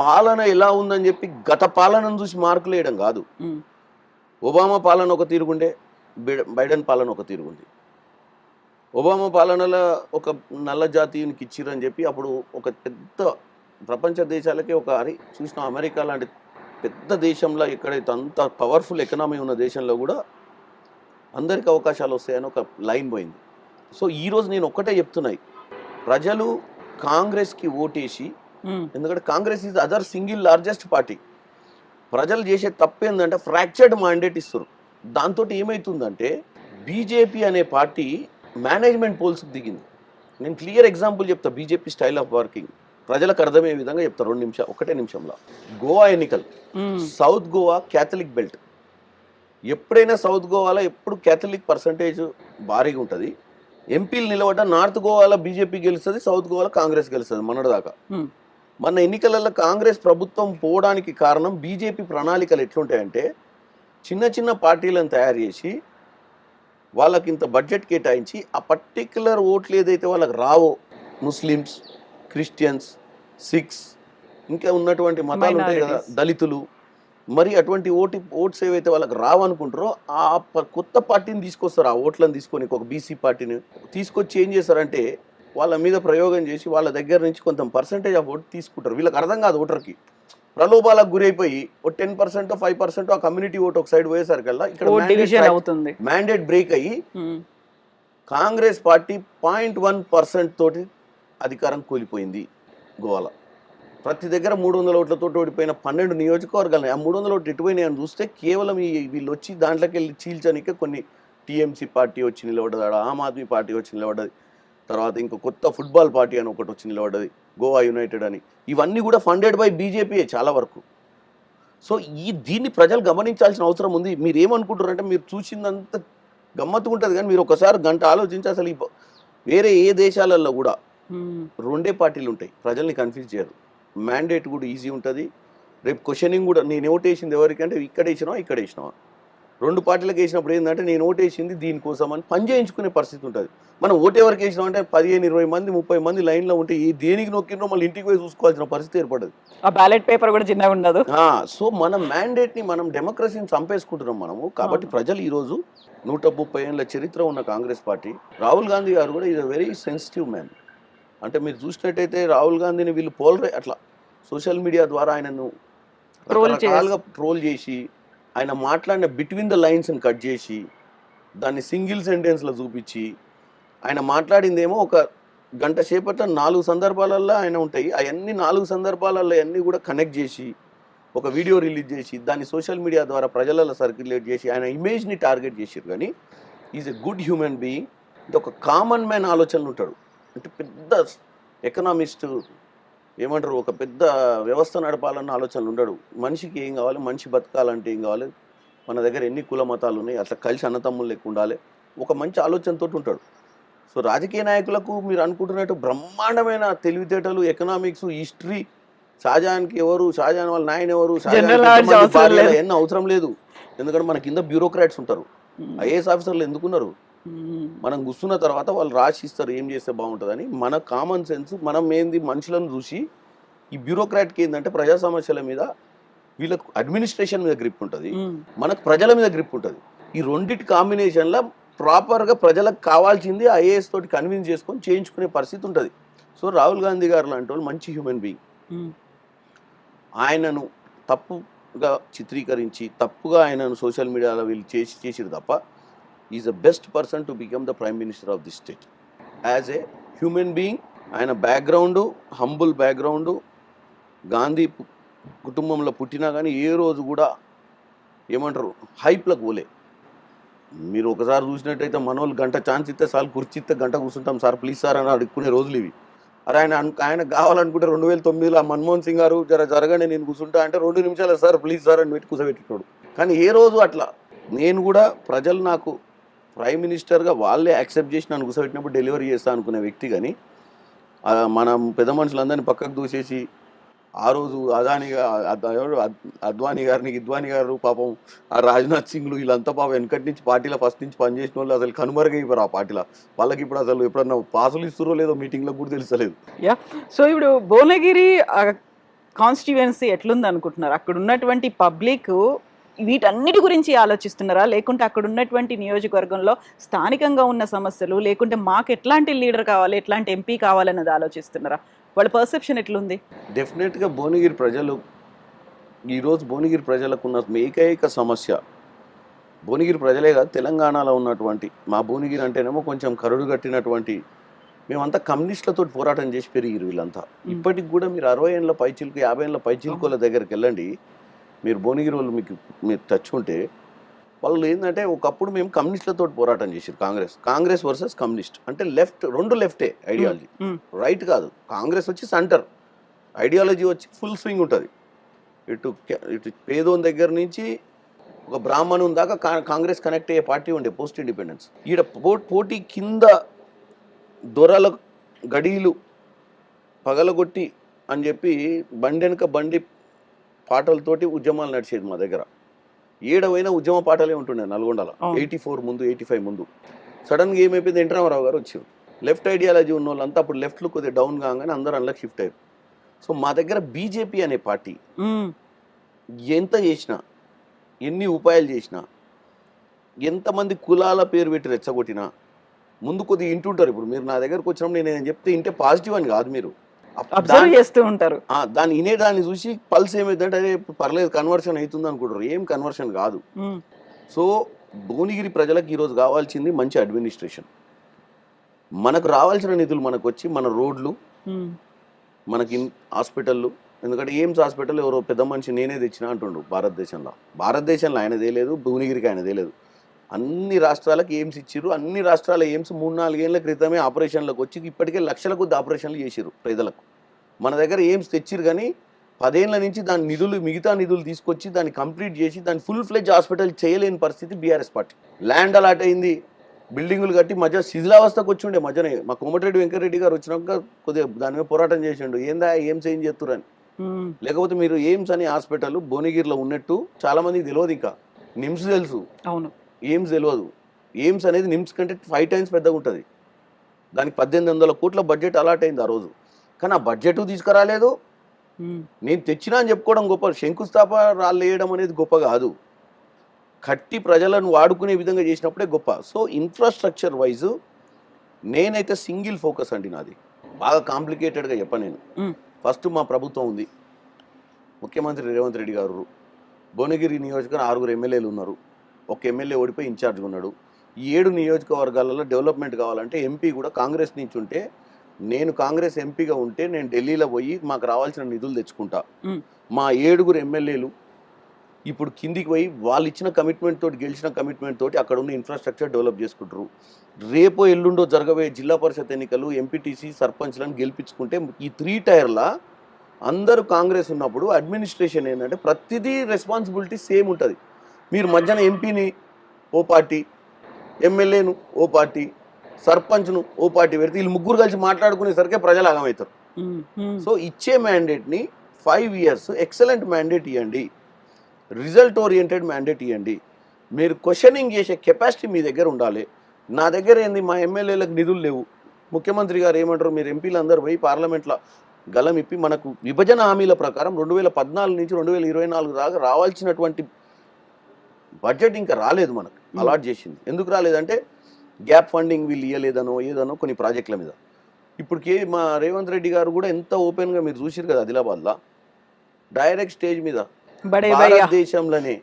పాలన ఎలా ఉందని చెప్పి గత పాలనను చూసి మార్కులు వేయడం కాదు. ఒబామా పాలన ఒక తీరుగుండే, బైడెన్ పాలన ఒక తీరుగుంది. ఒబామా పాలనలో ఒక నల్ల జాతీయునికి ఇచ్చిరని చెప్పి అప్పుడు ఒక పెద్ద ప్రపంచ దేశాలకే ఒక చూసిన అమెరికా లాంటి పెద్ద దేశంలో ఎక్కడైతే అంత పవర్ఫుల్ ఎకనామీ ఉన్న దేశంలో కూడా అందరికి అవకాశాలు వస్తాయని ఒక లైన్ పోయింది. సో ఈరోజు నేను ఒక్కటే చెప్తున్నాయి, ప్రజలు కాంగ్రెస్కి ఓటేసి, ఎందుకంటే Congress is other single largest party. ప్రజలు చేసే తప్పేందంటే ఫ్రాక్చర్డ్ మ్యాండేట్ ఇస్తారు. దాంతో ఏమవుతుందంటే బీజేపీ అనే పార్టీ మేనేజ్మెంట్ పోల్స్కి దిగింది. నేను క్లియర్ ఎగ్జాంపుల్ చెప్తా, బీజేపీ స్టైల్ ఆఫ్ వర్కింగ్ ప్రజలకు అర్థమయ్యే విధంగా చెప్తా. 2 నిమిషాలు, 1 నిమిషంలో. గోవా ఎన్నికలు, సౌత్ గోవా క్యాథలిక్ బెల్ట్. ఎప్పుడైనా సౌత్ గోవాలో ఎప్పుడు క్యాథలిక్ పర్సంటేజ్ భారీగా ఉంటుంది. ఎంపీలు నిలబడ్డ నార్త్ గోవాలో బీజేపీ గెలుస్తుంది, సౌత్ గోవాలో కాంగ్రెస్ గెలుస్తుంది. మొన్నటిదాకా మన ఎన్నికలలో కాంగ్రెస్ ప్రభుత్వం పోవడానికి కారణం బీజేపీ ప్రణాళికలు ఎట్లుంటాయంటే చిన్న చిన్న పార్టీలను తయారు చేసి వాళ్ళకి ఇంత బడ్జెట్ కేటాయించి ఆ పర్టిక్యులర్ ఓట్లు ఏదైతే వాళ్ళకి రావో, ముస్లిమ్స్, క్రిస్టియన్స్, సిఖ్స్, ఇంకా ఉన్నటువంటి మతాలు ఉంటాయి కదా, దళితులు, మరి అటువంటి ఓట్స్ ఏవైతే వాళ్ళకి రావనుకుంటారో ఆ కొత్త పార్టీని తీసుకొస్తారు. ఆ ఓట్లను తీసుకొని ఒక బీసీ పార్టీని తీసుకొచ్చి ఏం చేస్తారంటే వాళ్ళ మీద ప్రయోగం చేసి వాళ్ళ దగ్గర నుంచి కొంత పర్సెంటేజ్ ఆఫ్ ఓట్ తీసుకుంటారు. వీళ్ళకి అర్థం కాదు, ఓటర్కి ప్రలోభాలకు గురైపోయి ఓ 10% 5% ఆ కమ్యూనిటీ ఓట్ ఒక సైడ్ పోయేసరికల్లా ఇక్కడ మ్యాండేట్ బ్రేక్ అయ్యి కాంగ్రెస్ పార్టీ 0.1% తోటి అధికారం కూలిపోయింది గోవాలో. ప్రతి దగ్గర 300 ఓట్లతో ఓడిపోయిన 12 నియోజకవర్గాలు. ఆ 300 ఓట్లు ఎటుపోయినాయి అని చూస్తే కేవలం వీళ్ళు వచ్చి దాంట్లోకి వెళ్ళి చీల్చనికే కొన్ని టీఎంసీ పార్టీ వచ్చి నిలబడ్డది, ఆమ్ ఆద్మీ పార్టీ వచ్చి నిలబడ్డది, తర్వాత ఇంకో కొత్త ఫుట్బాల్ పార్టీ అని ఒకటి వచ్చి నిలబడ్డది, గోవా యునైటెడ్ అని. ఇవన్నీ కూడా ఫండెడ్ బై బీజేపీయే చాలా వరకు. సో దీన్ని ప్రజలు గమనించాల్సిన అవసరం ఉంది. మీరు ఏమనుకుంటారంటే మీరు చూసిందంత గమ్మత్తుగా ఉంటుంది, కానీ మీరు ఒకసారి గంట ఆలోచించి అసలు వేరే ఏ దేశాలలో కూడా 2 పార్టీలు ఉంటాయి, ప్రజల్ని కన్ఫ్యూజ్ చేయరు. మ్యాండేట్ కూడా ఈజీ ఉంటుంది. రేపు క్వశ్చనింగ్ కూడా నేను ఓటేసింది ఎవరికి అంటే ఇక్కడ వేసినావా ఇక్కడ వేసినావా. 2 పార్టీలకు వేసినప్పుడు ఏంటంటే నేను ఓటేసింది దీనికోసం అని పని చేయించుకునే పరిస్థితి ఉంటుంది. మనం ఓటు ఎవరికి వేసినాం అంటే 15, 20 మంది 30 మంది లైన్లో ఉంటే ఈ దేనికి నొక్కినో మళ్ళీ ఇంటికి పోయి చూసుకోవాల్సిన పరిస్థితి ఏర్పడదు. ఆ బ్యాలెట్ పేపర్ కూడా చిన్నగా ఉండదు. సో మన మ్యాండేట్ని, మనం డెమోక్రసీని చంపేసుకుంటున్నాం మనము. కాబట్టి ప్రజలు ఈరోజు 130 ఏళ్ళ చరిత్ర ఉన్న కాంగ్రెస్ పార్టీ, రాహుల్ గాంధీ గారు కూడా is a very sensitive man. అంటే మీరు చూసినట్టయితే రాహుల్ గాంధీని వీళ్ళు అట్లా సోషల్ మీడియా ద్వారా ఆయనను రకరకాలుగా ట్రోల్ చేసి, ఆయన మాట్లాడిన బిట్వీన్ ద లైన్స్ని కట్ చేసి దాన్ని సింగిల్ సెంటెన్స్లో చూపించి ఆయన మాట్లాడిందేమో ఒక గంట సేపట్లో 4 సందర్భాలలో ఆయన ఉంటాయి. అవన్నీ 4 సందర్భాలలో అన్నీ కూడా కనెక్ట్ చేసి ఒక వీడియో రిలీజ్ చేసి దాన్ని సోషల్ మీడియా ద్వారా ప్రజలలో సర్క్యులేట్ చేసి ఆయన ఇమేజ్ని టార్గెట్ చేసారు. కానీ is a good human being. ఇది ఒక కామన్ మ్యాన్ ఆలోచనలు ఉంటాడు. అంటే పెద్ద ఎకనామిస్ట్ ఏమంటారు, ఒక పెద్ద వ్యవస్థ నడపాలన్న ఆలోచనలు ఉండడు. మనిషికి ఏం కావాలి, మనిషి బతకాలంటే ఏం కావాలి, మన దగ్గర ఎన్ని కుల మతాలు ఉన్నాయి, అట్లా కలిసి అన్నతమ్ములు లెక్క ఉండాలి, ఒక మంచి ఆలోచనతో ఉంటాడు. సో రాజకీయ నాయకులకు మీరు అనుకుంటున్నట్టు బ్రహ్మాండమైన తెలివితేటలు, ఎకనామిక్స్, హిస్టరీ, షాజహాన్కి ఎవరు, షాజహాన్ వాళ్ళ నాయన ఎవరు, ఎన్ని అవసరం లేదు. ఎందుకంటే మన కింద బ్యూరోక్రాట్స్ ఉంటారు. ఐఏఎస్ ఆఫీసర్లు ఎందుకున్నారు? మనం కూర్చున్న తర్వాత వాళ్ళు రాసిస్తారు ఏం చేస్తే బాగుంటుందని. మన కామన్ సెన్స్, మనం ఏంది మనుషులను చూసి, ఈ బ్యూరోక్రాట్కి ఏంటంటే ప్రజా సమస్యల మీద వీళ్ళకు అడ్మినిస్ట్రేషన్ మీద గ్రిప్ ఉంటుంది, మనకు ప్రజల మీద గ్రిప్ ఉంటుంది. ఈ రెండింటి కాంబినేషన్లో ప్రాపర్గా ప్రజలకు కావాల్సింది ఐఏఎస్ తోటి కన్విన్స్ చేసుకొని చేయించుకునే పరిస్థితి ఉంటుంది. సో రాహుల్ గాంధీ గారు లాంటి వాళ్ళు మంచి హ్యూమన్ బీయింగ్. ఆయనను తప్పుగా చిత్రీకరించి తప్పుగా ఆయనను సోషల్ మీడియాలో వీళ్ళు చేసిరు తప్ప is the best person to become the prime minister of the state as a human being. ఆయన బ్యాక్గ్రౌండు హంబుల్ బ్యాక్గ్రౌండు, గాంధీ కుటుంబంలో పుట్టినా కానీ ఏ రోజు కూడా ఏమంటారు హైప్లకు పోలే. మీరు ఒకసారి చూసినట్టయితే మనోళ్ళు గంట ఛాన్స్ ఇస్తే సార్ కుర్చిస్తే గంట కూర్చుంటాం సార్ ప్లీజ్ సార్ అని అడుక్కునే రోజులు ఇవి. అరే ఆయన కావాలనుకుంటే 2009లో మన్మోహన్ సింగ్ గారు జరగండి నేను కూర్చుంటా అంటే 2 నిమిషాలు సార్ ప్లీజ్ సార్ అని పెట్టి కూర్చోబెట్టినాడు. కానీ ఏ రోజు అట్లా నేను కూడా ప్రజలు నాకు ప్రైమ్ మినిస్టర్గా వాళ్ళే యాక్సెప్ట్ చేసి నన్ను కూర్చోబెట్టినప్పుడు డెలివరీ చేస్తా అనుకునే వ్యక్తి. కానీ మనం పెద్ద మనుషులందరినీ పక్కకు దూసేసి ఆ రోజు అద్వానీ గారిని ఇద్వానీ గారు పాపం, ఆ రాజ్నాథ్ సింగ్లు వీళ్ళంతా పాపం వెనకటి నుంచి పార్టీలో ఫస్ట్ నుంచి పనిచేసిన వాళ్ళు అసలు కనుమరుగైపోయారు ఆ పార్టీలో. వాళ్ళకి ఇప్పుడు అసలు ఎప్పుడన్నా పాసులు ఇస్తురో లేదో మీటింగ్లో కూడా తెలుస్తలేదు. సో ఇప్పుడు భువనగిరి కాన్స్టిట్యుయెన్సీ ఎట్లుంది అనుకుంటున్నారు? అక్కడ ఉన్నటువంటి పబ్లిక్ వీటన్నిటి గురించి ఆలోచిస్తున్నారా, లేకుంటే అక్కడ ఉన్నటువంటి నియోజకవర్గంలో స్థానికంగా ఉన్న సమస్యలు, లేకుంటే మాకు ఎట్లాంటి లీడర్ కావాలి, ఎట్లాంటి ఎంపీ కావాలన్నది ఆలోచిస్తున్నారా? వాళ్ళ పర్సెప్షన్ ఎట్లుంది? డెఫినెట్గా భువనగిరి ప్రజలు ఈరోజు భువనగిరి ప్రజలకు ఉన్న ఏకైక సమస్య, భువనగిరి ప్రజలే కాదు తెలంగాణలో ఉన్నటువంటి, మా భువనగిరి అంటేనేమో కొంచెం కరుడు కట్టినటువంటి, మేమంతా కమ్యూనిస్టులతో పోరాటం చేసి పెరిగిరు వీళ్ళంతా. ఇప్పటికి కూడా మీరు 60 ఏళ్ళ పైచిలుకు 50 ఏళ్ళ పైచిలుకోళ్ళ దగ్గరికి వెళ్ళండి, మీరు భువనగిరి వాళ్ళు మీరు తెచ్చుకుంటే వాళ్ళు ఏంటంటే ఒకప్పుడు మేము కమ్యూనిస్టులతో పోరాటం చేసారు. కాంగ్రెస్ వర్సెస్ కమ్యూనిస్ట్ అంటే రెండు లెఫ్టే ఐడియాలజీ, రైట్ కాదు. కాంగ్రెస్ వచ్చి సెంటర్ ఐడియాలజీ వచ్చి ఫుల్ స్వింగ్ ఉంటుంది. ఇటు పేదోన్ దగ్గర నుంచి ఒక బ్రాహ్మణుని దాకా కాంగ్రెస్ కనెక్ట్ అయ్యే పార్టీ ఉండే పోస్ట్ ఇండిపెండెన్స్. ఈడ పోటీ కింద దొరల గడీలు పగలగొట్టి అని చెప్పి బండెనక బండి పాటలతోటి ఉద్యమాలు నడిచేది మా దగ్గర. ఏడవైనా ఉద్యమ పాటలే ఉంటుండే నల్గొండలో 84 ముందు 85 ముందు. సడన్గా ఏమైపోయింది, ఎన్టీ రామారావు గారు వచ్చారు. లెఫ్ట్ ఐడియాలజీ ఉన్న వాళ్ళంతా అప్పుడు లెఫ్ట్లో కొద్దిగా డౌన్ కాగానే అందరూ అందులోకి షిఫ్ట్ అయ్యారు. సో మా దగ్గర బీజేపీ అనే పార్టీ ఎంత చేసినా, ఎన్ని ఉపాయాలు చేసినా, ఎంతమంది కులాల పేరు పెట్టి రెచ్చగొట్టినా ముందు కొద్దిగా ఇంటుంటారు. ఇప్పుడు మీరు నా దగ్గరకు వచ్చినప్పుడు నేను చెప్తే ఇంటే పాజిటివ్ అని కాదు, మీరు అబ్జర్వ్ చేస్తూ ఉంటారు. దాన్ని వినేదాన్ని చూసి పల్స్ ఏమైందంటే అదే పర్లేదు కన్వర్షన్ అవుతుంది అనుకుంటారు. ఏం కన్వర్షన్ కాదు. సో భువనగిరి ప్రజలకు ఈరోజు కావాల్సింది మంచి అడ్మినిస్ట్రేషన్. మనకు రావాల్సిన నిధులు మనకు వచ్చి మన రోడ్లు, మనకి హాస్పిటళ్ళు, ఎందుకంటే ఎయిమ్స్ హాస్పిటల్ ఎవరో పెద్ద మనిషి నేనే తెచ్చినా అంటుండు. భారతదేశంలో ఆయనదే లేదు, భువనగిరికి ఆయనదే లేదు. అన్ని రాష్ట్రాలకు ఎయిమ్స్ ఇచ్చిర్రు. అన్ని రాష్ట్రాల ఎయిమ్స్ 3-4 ఏళ్ల క్రితమే ఆపరేషన్లకు వచ్చి ఇప్పటికే లక్షల కొద్ది ఆపరేషన్లు చేసిర్రు ప్రజలకు. మన దగ్గర ఎయిమ్స్ తెచ్చిర్రు కానీ 10 ఏళ్ల నుంచి దాని మిగతా నిధులు తీసుకొచ్చి దాన్ని కంప్లీట్ చేసి దాన్ని ఫుల్ ఫ్లెడ్జ్ హాస్పిటల్ చేయలేని పరిస్థితి బీఆర్ఎస్ పార్టీ. ల్యాండ్ అలాట్ అయింది, బిల్డింగులు కట్టి మధ్య శిథిలావస్థకు వచ్చి ఉండే. మధ్యనే మా కోమటిరెడ్డి వెంకటరెడ్డి గారు వచ్చినాక కొద్దిగా దాని మీద పోరాటం చేసిండు, ఏందా ఎయిమ్స్ ఏం చేస్తురని. లేకపోతే మీరు ఎయిమ్స్ అనే హాస్పిటల్ భువనగిరిలో ఉన్నట్టు చాలా మందికి తెలియదు. ఇంకా నిమ్స్ తెలుసు, అవును, ఎయిమ్స్ తెలియదు. ఎయిమ్స్ అనేది నిమ్స్ కంటే 5 times పెద్దగా ఉంటుంది. దానికి 1800 కోట్ల బడ్జెట్ అలాట్ అయింది ఆ రోజు. కానీ ఆ బడ్జెట్ తీసుకురాలేదు. నేను తెచ్చినా అని చెప్పుకోవడం గొప్ప, శంకుస్థాపన రాళ్ళు వేయడం అనేది గొప్ప కాదు. కట్టి ప్రజలను వాడుకునే విధంగా చేసినప్పుడే గొప్ప. సో ఇన్ఫ్రాస్ట్రక్చర్ వైజ్ నేనైతే సింగిల్ ఫోకస్ అండి నాది. బాగా కాంప్లికేటెడ్గా చెప్పను నేను. ఫస్ట్ మా ప్రభుత్వం ఉంది, ముఖ్యమంత్రి రేవంత్ రెడ్డి గారు. భువనగిరి నియోజకవర్గం 6 ఎమ్మెల్యేలు ఉన్నారు. ఒక ఎమ్మెల్యే ఓడిపోయి ఇన్ఛార్జ్గా ఉన్నాడు. ఈ 7 నియోజకవర్గాలలో డెవలప్మెంట్ కావాలంటే ఎంపీ కూడా కాంగ్రెస్ నుంచి ఉంటే, నేను కాంగ్రెస్ ఎంపీగా ఉంటే నేను ఢిల్లీలో పోయి మాకు రావాల్సిన నిధులు తెచ్చుకుంటా. మా 7 ఎమ్మెల్యేలు ఇప్పుడు కిందికి పోయి వాళ్ళు ఇచ్చిన కమిట్మెంట్ తోటి, గెలిచిన కమిట్మెంట్ తోటి అక్కడ ఉన్న ఇన్ఫ్రాస్ట్రక్చర్ డెవలప్ చేసుకుంటారు. రేపో ఎల్లుండో జరగబోయే జిల్లా పరిషత్ ఎన్నికలు, ఎంపీటీసీ, సర్పంచ్లను గెలిపించుకుంటే ఈ 3 టైర్ల అందరూ కాంగ్రెస్ ఉన్నప్పుడు అడ్మినిస్ట్రేషన్ ఏంటంటే ప్రతిదీ రెస్పాన్సిబిలిటీ సేమ్ ఉంటుంది. మీరు మధ్యాహ్నం ఎంపీని ఓ పార్టీ, ఎమ్మెల్యేను ఓ పార్టీ, సర్పంచ్ను ఓ పార్టీ పెడితే వీళ్ళు ముగ్గురు కలిసి మాట్లాడుకునేసరికి ప్రజలు ఆగమవుతారు. సో ఇచ్చే మ్యాండేట్ని 5 years ఎక్సలెంట్ మ్యాండేట్ ఇవ్వండి, రిజల్ట్ ఓరియంటెడ్ మ్యాండేట్ ఇవ్వండి. మీరు క్వశ్చనింగ్ చేసే కెపాసిటీ మీ దగ్గర ఉండాలి. నా దగ్గర ఏంది, మా ఎమ్మెల్యేలకు నిధులు లేవు. ముఖ్యమంత్రి గారు ఏమంటారు, మీరు ఎంపీలు అందరూ పోయి పార్లమెంట్లో గలం ఇప్పి మనకు విభజన హామీల ప్రకారం 2014 నుంచి 2024 దాకా రావాల్సినటువంటి బడ్జెట్ ఇంకా రాలేదు, మనకు అలాట్ చేసింది. ఎందుకు రాలేదంటే గ్యాప్ ఫండింగ్ వీళ్ళు ఇవ్వలేదనో ఏదనో కొన్ని ప్రాజెక్టుల మీద. ఇప్పటికే మా రేవంత్ రెడ్డి గారు కూడా ఎంత ఓపెన్గా మీరు చూసిరు కదా, ఆదిలాబాద్లో డైరెక్ట్ స్టేజ్ మీద భారతదేశంలోనే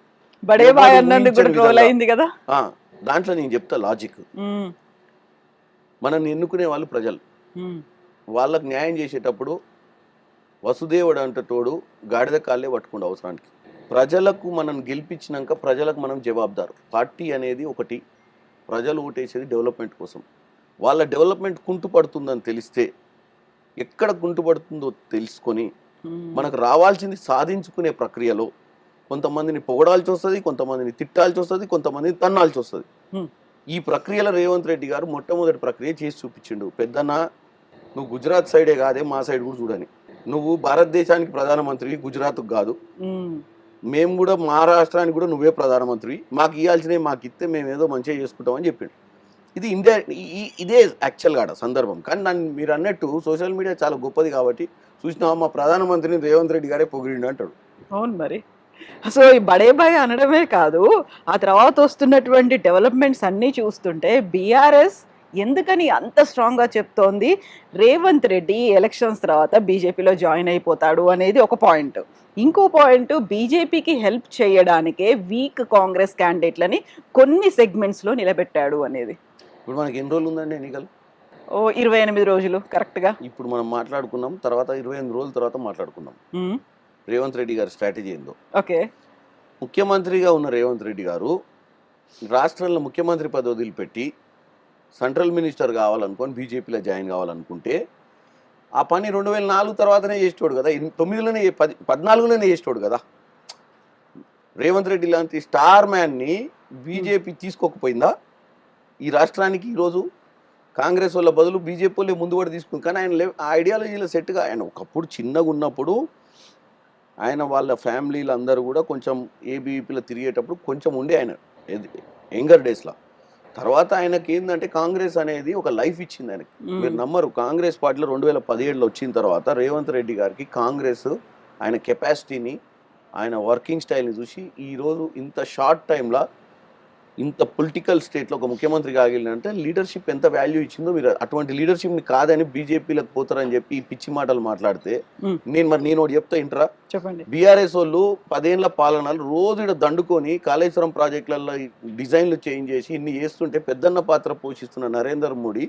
దాంట్లో నేను చెప్తా లాజిక్. మనల్ని ఎన్నుకునే వాళ్ళు ప్రజలు, వాళ్ళకు న్యాయం చేసేటప్పుడు వసుదేవుడు అంటటోడు గాడిద కాళ్ళే పట్టుకుండా అవసరానికి. ప్రజలకు మనం గెలిపించినాక ప్రజలకు మనం జవాబుదారు. పార్టీ అనేది ఒకటి, ప్రజలు ఓటేసేది డెవలప్మెంట్ కోసం. వాళ్ళ డెవలప్మెంట్ కుంటుపడుతుందని తెలిస్తే, ఎక్కడ కుంటుపడుతుందో తెలుసుకొని మనకు రావాల్సింది సాధించుకునే ప్రక్రియలో కొంతమందిని పొగడాల్సి వస్తుంది, కొంతమందిని తిట్టాల్సి వస్తుంది, కొంతమందిని తన్నాల్సి వస్తుంది. ఈ ప్రక్రియలో రేవంత్ రెడ్డి గారు మొట్టమొదటి ప్రక్రియ చేసి చూపించిండు. పెద్దనా, నువ్వు గుజరాత్ సైడే కాదే, మా సైడ్ కూడా చూడని. నువ్వు భారతదేశానికి ప్రధానమంత్రి, గుజరాత్కు కాదు. మేము కూడా మహారాష్ట్రానికి కూడా నువ్వే ప్రధానమంత్రి, మాకు ఇవ్వాల్సినవి మాకు ఇస్తే మేము ఏదో మంచిగా చేసుకుంటామని చెప్పిండు. ఇది ఇదే యాక్చువల్గా సందర్భం. కానీ నన్ను మీరు అన్నట్టు సోషల్ మీడియా చాలా గొప్పది కాబట్టి చూసినా మా ప్రధానమంత్రిని రేవంత్ రెడ్డి గారే పొగిడిండు అంటాడు. అవును మరి. సో ఈ బడేబాయ్ అనడమే కాదు, ఆ తర్వాత వస్తున్నటువంటి డెవలప్మెంట్స్ అన్నీ చూస్తుంటే బీఆర్ఎస్ ఎందుకని అంత స్ట్రాంగ్గా చెప్తోంది రేవంత్ రెడ్డి ఎలక్షన్స్ తర్వాత బీజేపీలో జాయిన్ అయిపోతాడు అనేది ఒక పాయింట్. ఇంకో పాయింట్, బీజేపీకి హెల్ప్ చేయడానికే వీక్ కాంగ్రెస్ క్యాండిడేట్లని కొన్ని సెగ్మెంట్స్లో నిలబెట్టాడు అనేది. ఇప్పుడు మనకి ఎన్ని రోజులు ఉందండి ఎన్నికలు? 28 రోజులు కరెక్ట్గా. ఇప్పుడు మనం మాట్లాడుకున్నాం, తర్వాత 28 రోజుల తర్వాత మాట్లాడుకున్నాం రేవంత్ రెడ్డి గారి స్ట్రాటజీ ఏందో. ఓకే, ముఖ్యమంత్రిగా ఉన్న రేవంత్ రెడ్డి గారు రాష్ట్రంలో ముఖ్యమంత్రి పదవి వదిలిపెట్టి సెంట్రల్ మినిస్టర్ కావాలనుకొని బీజేపీలో జాయిన్ కావాలనుకుంటే ఆ పని 2004 తర్వాతనే చేసేటోడు కదా, 9లోనే 14లోనే చేసేటోడు కదా. రేవంత్ రెడ్డి లాంటి స్టార్ మ్యాన్ని బీజేపీ తీసుకోకపోయిందా ఈ రాష్ట్రానికి? ఈరోజు కాంగ్రెస్ వాళ్ళ బదులు బీజేపీ వాళ్ళే ముందు కూడా తీసుకుంది. కానీ ఆయన ఆ ఐడియాలజీలో సెట్గా, ఆయన ఒకప్పుడు చిన్నగా ఉన్నప్పుడు ఆయన వాళ్ళ ఫ్యామిలీలు అందరూ కూడా కొంచెం ఏబీవీపీలో తిరిగేటప్పుడు కొంచెం ఉండే ఆయన యంగర్ డేస్లో. తర్వాత ఆయనకి ఏంటంటే కాంగ్రెస్ అనేది ఒక లైఫ్ ఇచ్చింది ఆయనకి. మీరు నమ్మరు, కాంగ్రెస్ పార్టీలో 2017లో వచ్చిన తర్వాత రేవంత్ రెడ్డి గారికి కాంగ్రెస్ ఆయన కెపాసిటీని, ఆయన వర్కింగ్ స్టైల్ని చూసి ఈరోజు ఇంత షార్ట్ టైంలో ఇంత పొలిటికల్ స్టేట్లో ఒక ముఖ్యమంత్రి కాగలిగినంటే లీడర్షిప్ ఎంత వాల్యూ ఇచ్చిందో. మీరు అటువంటి లీడర్షిప్ని కాదని బీజేపీలకు పోతారని చెప్పి పిచ్చి మాటలు మాట్లాడితే నేను ఒకటి చెప్తా ఇంటరా. చెప్పండి. బీఆర్ఎస్ వాళ్ళు 10 ఏళ్ల పాలనలు రోజు ఇక్కడ దండుకొని కాళేశ్వరం ప్రాజెక్టులలో డిజైన్లు చేంజ్ చేసి ఇన్ని చేస్తుంటే పెద్దన్న పాత్ర పోషిస్తున్న నరేంద్ర మోడీ,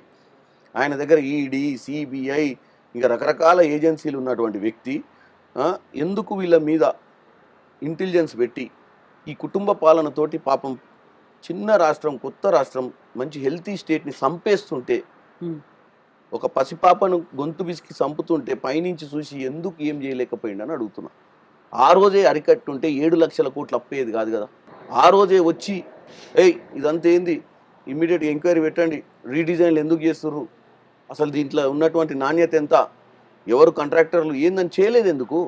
ఆయన దగ్గర ఈడీ, సిబిఐ ఇంకా రకరకాల ఏజెన్సీలు ఉన్నటువంటి వ్యక్తి ఎందుకు వీళ్ళ మీద ఇంటెలిజెన్స్ పెట్టి ఈ కుటుంబ పాలనతోటి పాపం చిన్న రాష్ట్రం, కొత్త రాష్ట్రం, మంచి హెల్తీ స్టేట్ని సంపేస్తుంటే, ఒక పసిపాపను గొంతు బిసికి చంపుతుంటే పైనుంచి చూసి ఎందుకు ఏం చేయలేకపోయిందని అడుగుతున్నా. ఆ రోజే అరికట్టుంటే 7 లక్షల కోట్లు అప్పేది కాదు కదా. ఆ రోజే వచ్చి ఇదంతా ఏంది, ఇమ్మీడియట్గా ఎంక్వైరీ పెట్టండి, రీడిజైన్లు ఎందుకు చేస్తుర్రు, అసలు దీంట్లో ఉన్నటువంటి నాణ్యత ఎంత, ఎవరు కాంట్రాక్టర్లు ఏందని చేయలేదు ఎందుకు?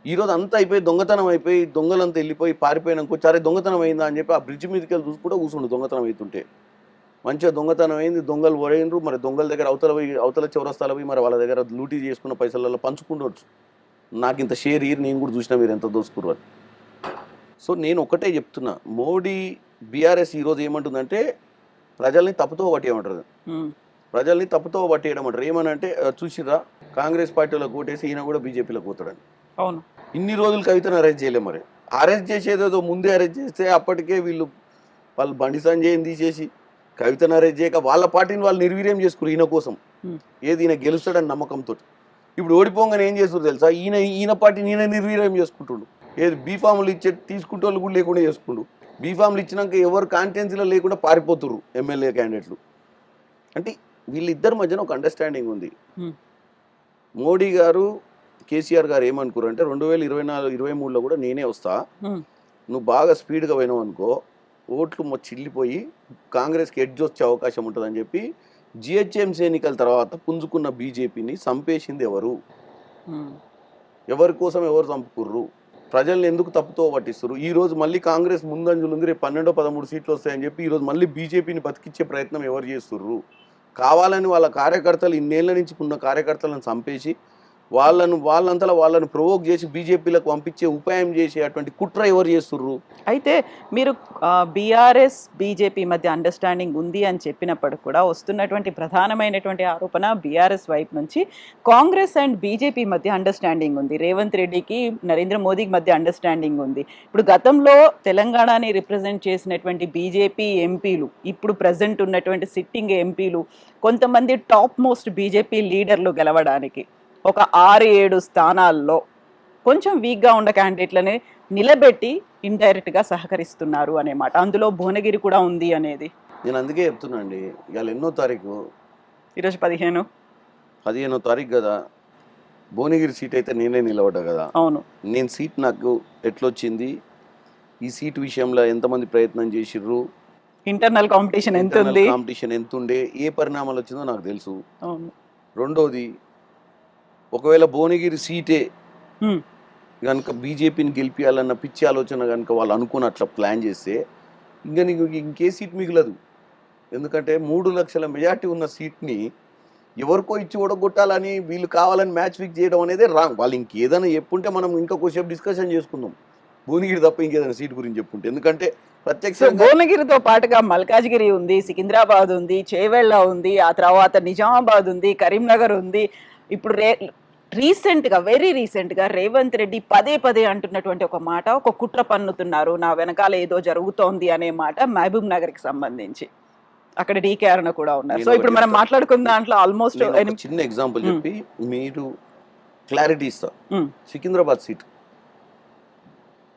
ఈరోజు అంతా అయిపోయి దొంగతనం అయిపోయి దొంగలంతా వెళ్ళిపోయి పారిపోయినాక సరే దొంగతనం అయిందా అని చెప్పి ఆ బ్రిడ్జ్ మీదకి వెళ్ళి చూసుకుంటూ కూర్చుండు. దొంగతనం అవుతుంటే మంచిగా దొంగతనం అయింది, దొంగలు పోయినరు, మరి దొంగల దగ్గర అవతల చౌరస్తాలు పోయి మరి వాళ్ళ దగ్గర లూటీ చేసుకున్న పైసలలో పంచుకుంటూ నాకు ఇంత షేర్ ఇయ్యి, నేను కూడా చూసినా మీరు ఎంత దోసుకున్నారు. సో నేను ఒకటే చెప్తున్నా, మోడీ బీఆర్ఎస్ ఈరోజు ఏమంటుందంటే ప్రజల్ని తప్పుతో పట్టేయమంటారు. ప్రజల్ని తప్పుతో పట్టేయడం అంటారు. ఏమనంటే చూసిరా కాంగ్రెస్ పార్టీలో ఓటేసి ఈయన కూడా బీజేపీలోకి పోతాడని. అవును, ఇన్ని రోజులు కవితను అరెస్ట్ చేయలేము. మరి అరెస్ట్ చేసేదేదో ముందే అరెస్ట్ చేస్తే అప్పటికే వాళ్ళు బండి సంజయ్ని తీసేసి కవిత నరేష్ చేయక వాళ్ళ పార్టీని వాళ్ళు నిర్వీర్యం చేసుకున్నారు ఈయన కోసం. Hmm. ఏది ఈయన గెలుస్తాడని నమ్మకంతో. ఇప్పుడు ఓడిపోగానే ఏం చేస్తారు తెలుసా, ఈయన పార్టీని ఈయన నిర్వీర్యం చేసుకుంటుండు. ఏది బీఫామ్లు ఇచ్చే తీసుకుంటే వాళ్ళు కూడా లేకుండా చేసుకుంటు. బీఫామ్లు ఇచ్చినాక ఎవరు కాన్స్టిట్యున్సీలో లేకుండా పారిపోతుర్రు ఎమ్మెల్యే క్యాండిడేట్లు. అంటే వీళ్ళిద్దరి మధ్యన ఒక అండర్స్టాండింగ్ ఉంది. మోడీ గారు కేసీఆర్ గారు ఏమనుకున్నారు అంటే 2024-23లో కూడా నేనే వస్తా, నువ్వు బాగా స్పీడ్గా పోయినావు అనుకో ఓట్లు చిల్లిపోయి కాంగ్రెస్కి ఎడ్జ్ వచ్చే అవకాశం ఉంటుందని చెప్పి జిహెచ్ఎంసీ ఎన్నికల తర్వాత పుంజుకున్న బీజేపీని చంపేసింది ఎవరు, ఎవరి కోసం ఎవరు చంపుకుర్రు, ప్రజల్ని ఎందుకు తప్పుతో పట్టిస్తారు. ఈ రోజు మళ్ళీ కాంగ్రెస్ ముందంజలు ఉంది, రేపు 12-13 సీట్లు వస్తాయని చెప్పి ఈరోజు మళ్ళీ బీజేపీని బతికిచ్చే ప్రయత్నం ఎవరు చేస్తుర్రు. కావాలని వాళ్ళ కార్యకర్తలు ఇన్నేళ్ల నుంచి ఉన్న కార్యకర్తలను చంపేసి వాళ్ళని ప్రొవోక్ చేసి బీజేపీలకు పంపించే ఉపాయం చేసే అటువంటి కుట్ర ఎవరు చేస్తుర్రు. అయితే మీరు బీఆర్ఎస్ బీజేపీ మధ్య అండర్స్టాండింగ్ ఉంది అని చెప్పినప్పుడు కూడా వస్తున్నటువంటి ప్రధానమైనటువంటి ఆరోపణ బీఆర్ఎస్ వైపు నుంచి కాంగ్రెస్ అండ్ బీజేపీ మధ్య అండర్స్టాండింగ్ ఉంది, రేవంత్ రెడ్డికి నరేంద్ర మోదీకి మధ్య అండర్స్టాండింగ్ ఉంది. ఇప్పుడు గతంలో తెలంగాణని రిప్రజెంట్ చేసినటువంటి బీజేపీ ఎంపీలు, ఇప్పుడు ప్రజెంట్ ఉన్నటువంటి సిట్టింగ్ ఎంపీలు, కొంతమంది టాప్ మోస్ట్ బీజేపీ లీడర్లు గెలవడానికి ఒక 6-7 స్థానాల్లో కొంచెం వీక్గా ఉన్న క్యాండిడేట్లని నిలబెట్టి ఇండైరెక్ట్గా సహకరిస్తున్నారు అనే మాట. అందులో భువనగిరి కూడా ఉంది అనేది నేను అందుకే చెప్తున్నా అండి. ఇవాళ ఎన్నో తారీఖు, ఈరోజు 15వ తారీఖు కదా. భువనగిరి సీట్ అయితే నేనే నిలబడ్డా కదా. అవును, నేను సీట్ నాకు ఎట్లొచ్చింది, ఈ సీట్ విషయంలో ఎంతమంది ప్రయత్నం చేసిర్రు, ఇంటర్నల్ కాంపిటీషన్ ఎంత ఉండే, ఏ పరిణామాలు వచ్చిందో నాకు తెలుసు. అవును. రెండోది, ఒకవేళ భువనగిరి సీటే కనుక బీజేపీని గెలిపించాలన్న పిచ్చి ఆలోచన కనుక వాళ్ళు అనుకుని అట్లా ప్లాన్ చేస్తే ఇంకా నీకు ఇంకే సీట్ మిగలదు. ఎందుకంటే 3 లక్షల మెజార్టీ ఉన్న సీట్ని ఎవరికో ఇచ్చి ఓడగొట్టాలని వీళ్ళు కావాలని మ్యాచ్ ఫిక్స్ చేయడం అనేది రాంగ్. వాళ్ళు ఇంకేదైనా చెప్పుంటే మనం ఇంకా కొంచెం డిస్కషన్ చేసుకుందాం, భువనగిరి తప్ప ఇంకేదైనా సీట్ గురించి చెప్పుంటే. ఎందుకంటే ప్రత్యక్షంగా భువనగిరితో పాటుగా మల్కాజ్గిరి ఉంది, సికింద్రాబాద్ ఉంది, చేవెళ్ళ ఉంది, ఆ తర్వాత నిజామాబాద్ ఉంది, కరీంనగర్ ఉంది. ఇప్పుడు వెరీ రీసెంట్గా రేవంత్ రెడ్డి పదే అంటున్నటువంటి ఒక మాట, ఒక కుట్ర పన్నుతున్నారు, నా వెనకాల ఏదో జరుగుతోంది అనే మాట మహబూబ్ నగర్కి సంబంధించి. అక్కడ డీకే అరుణ కూడా ఉన్నారు. సో ఇప్పుడు మనం మాట్లాడుకున్న దాంట్లో ఆల్మోస్ట్ చిన్న ఎగ్జాంపుల్ చెప్పి మీరు క్లారిటీ ఇస్తా. సికింద్రాబాద్ సీట్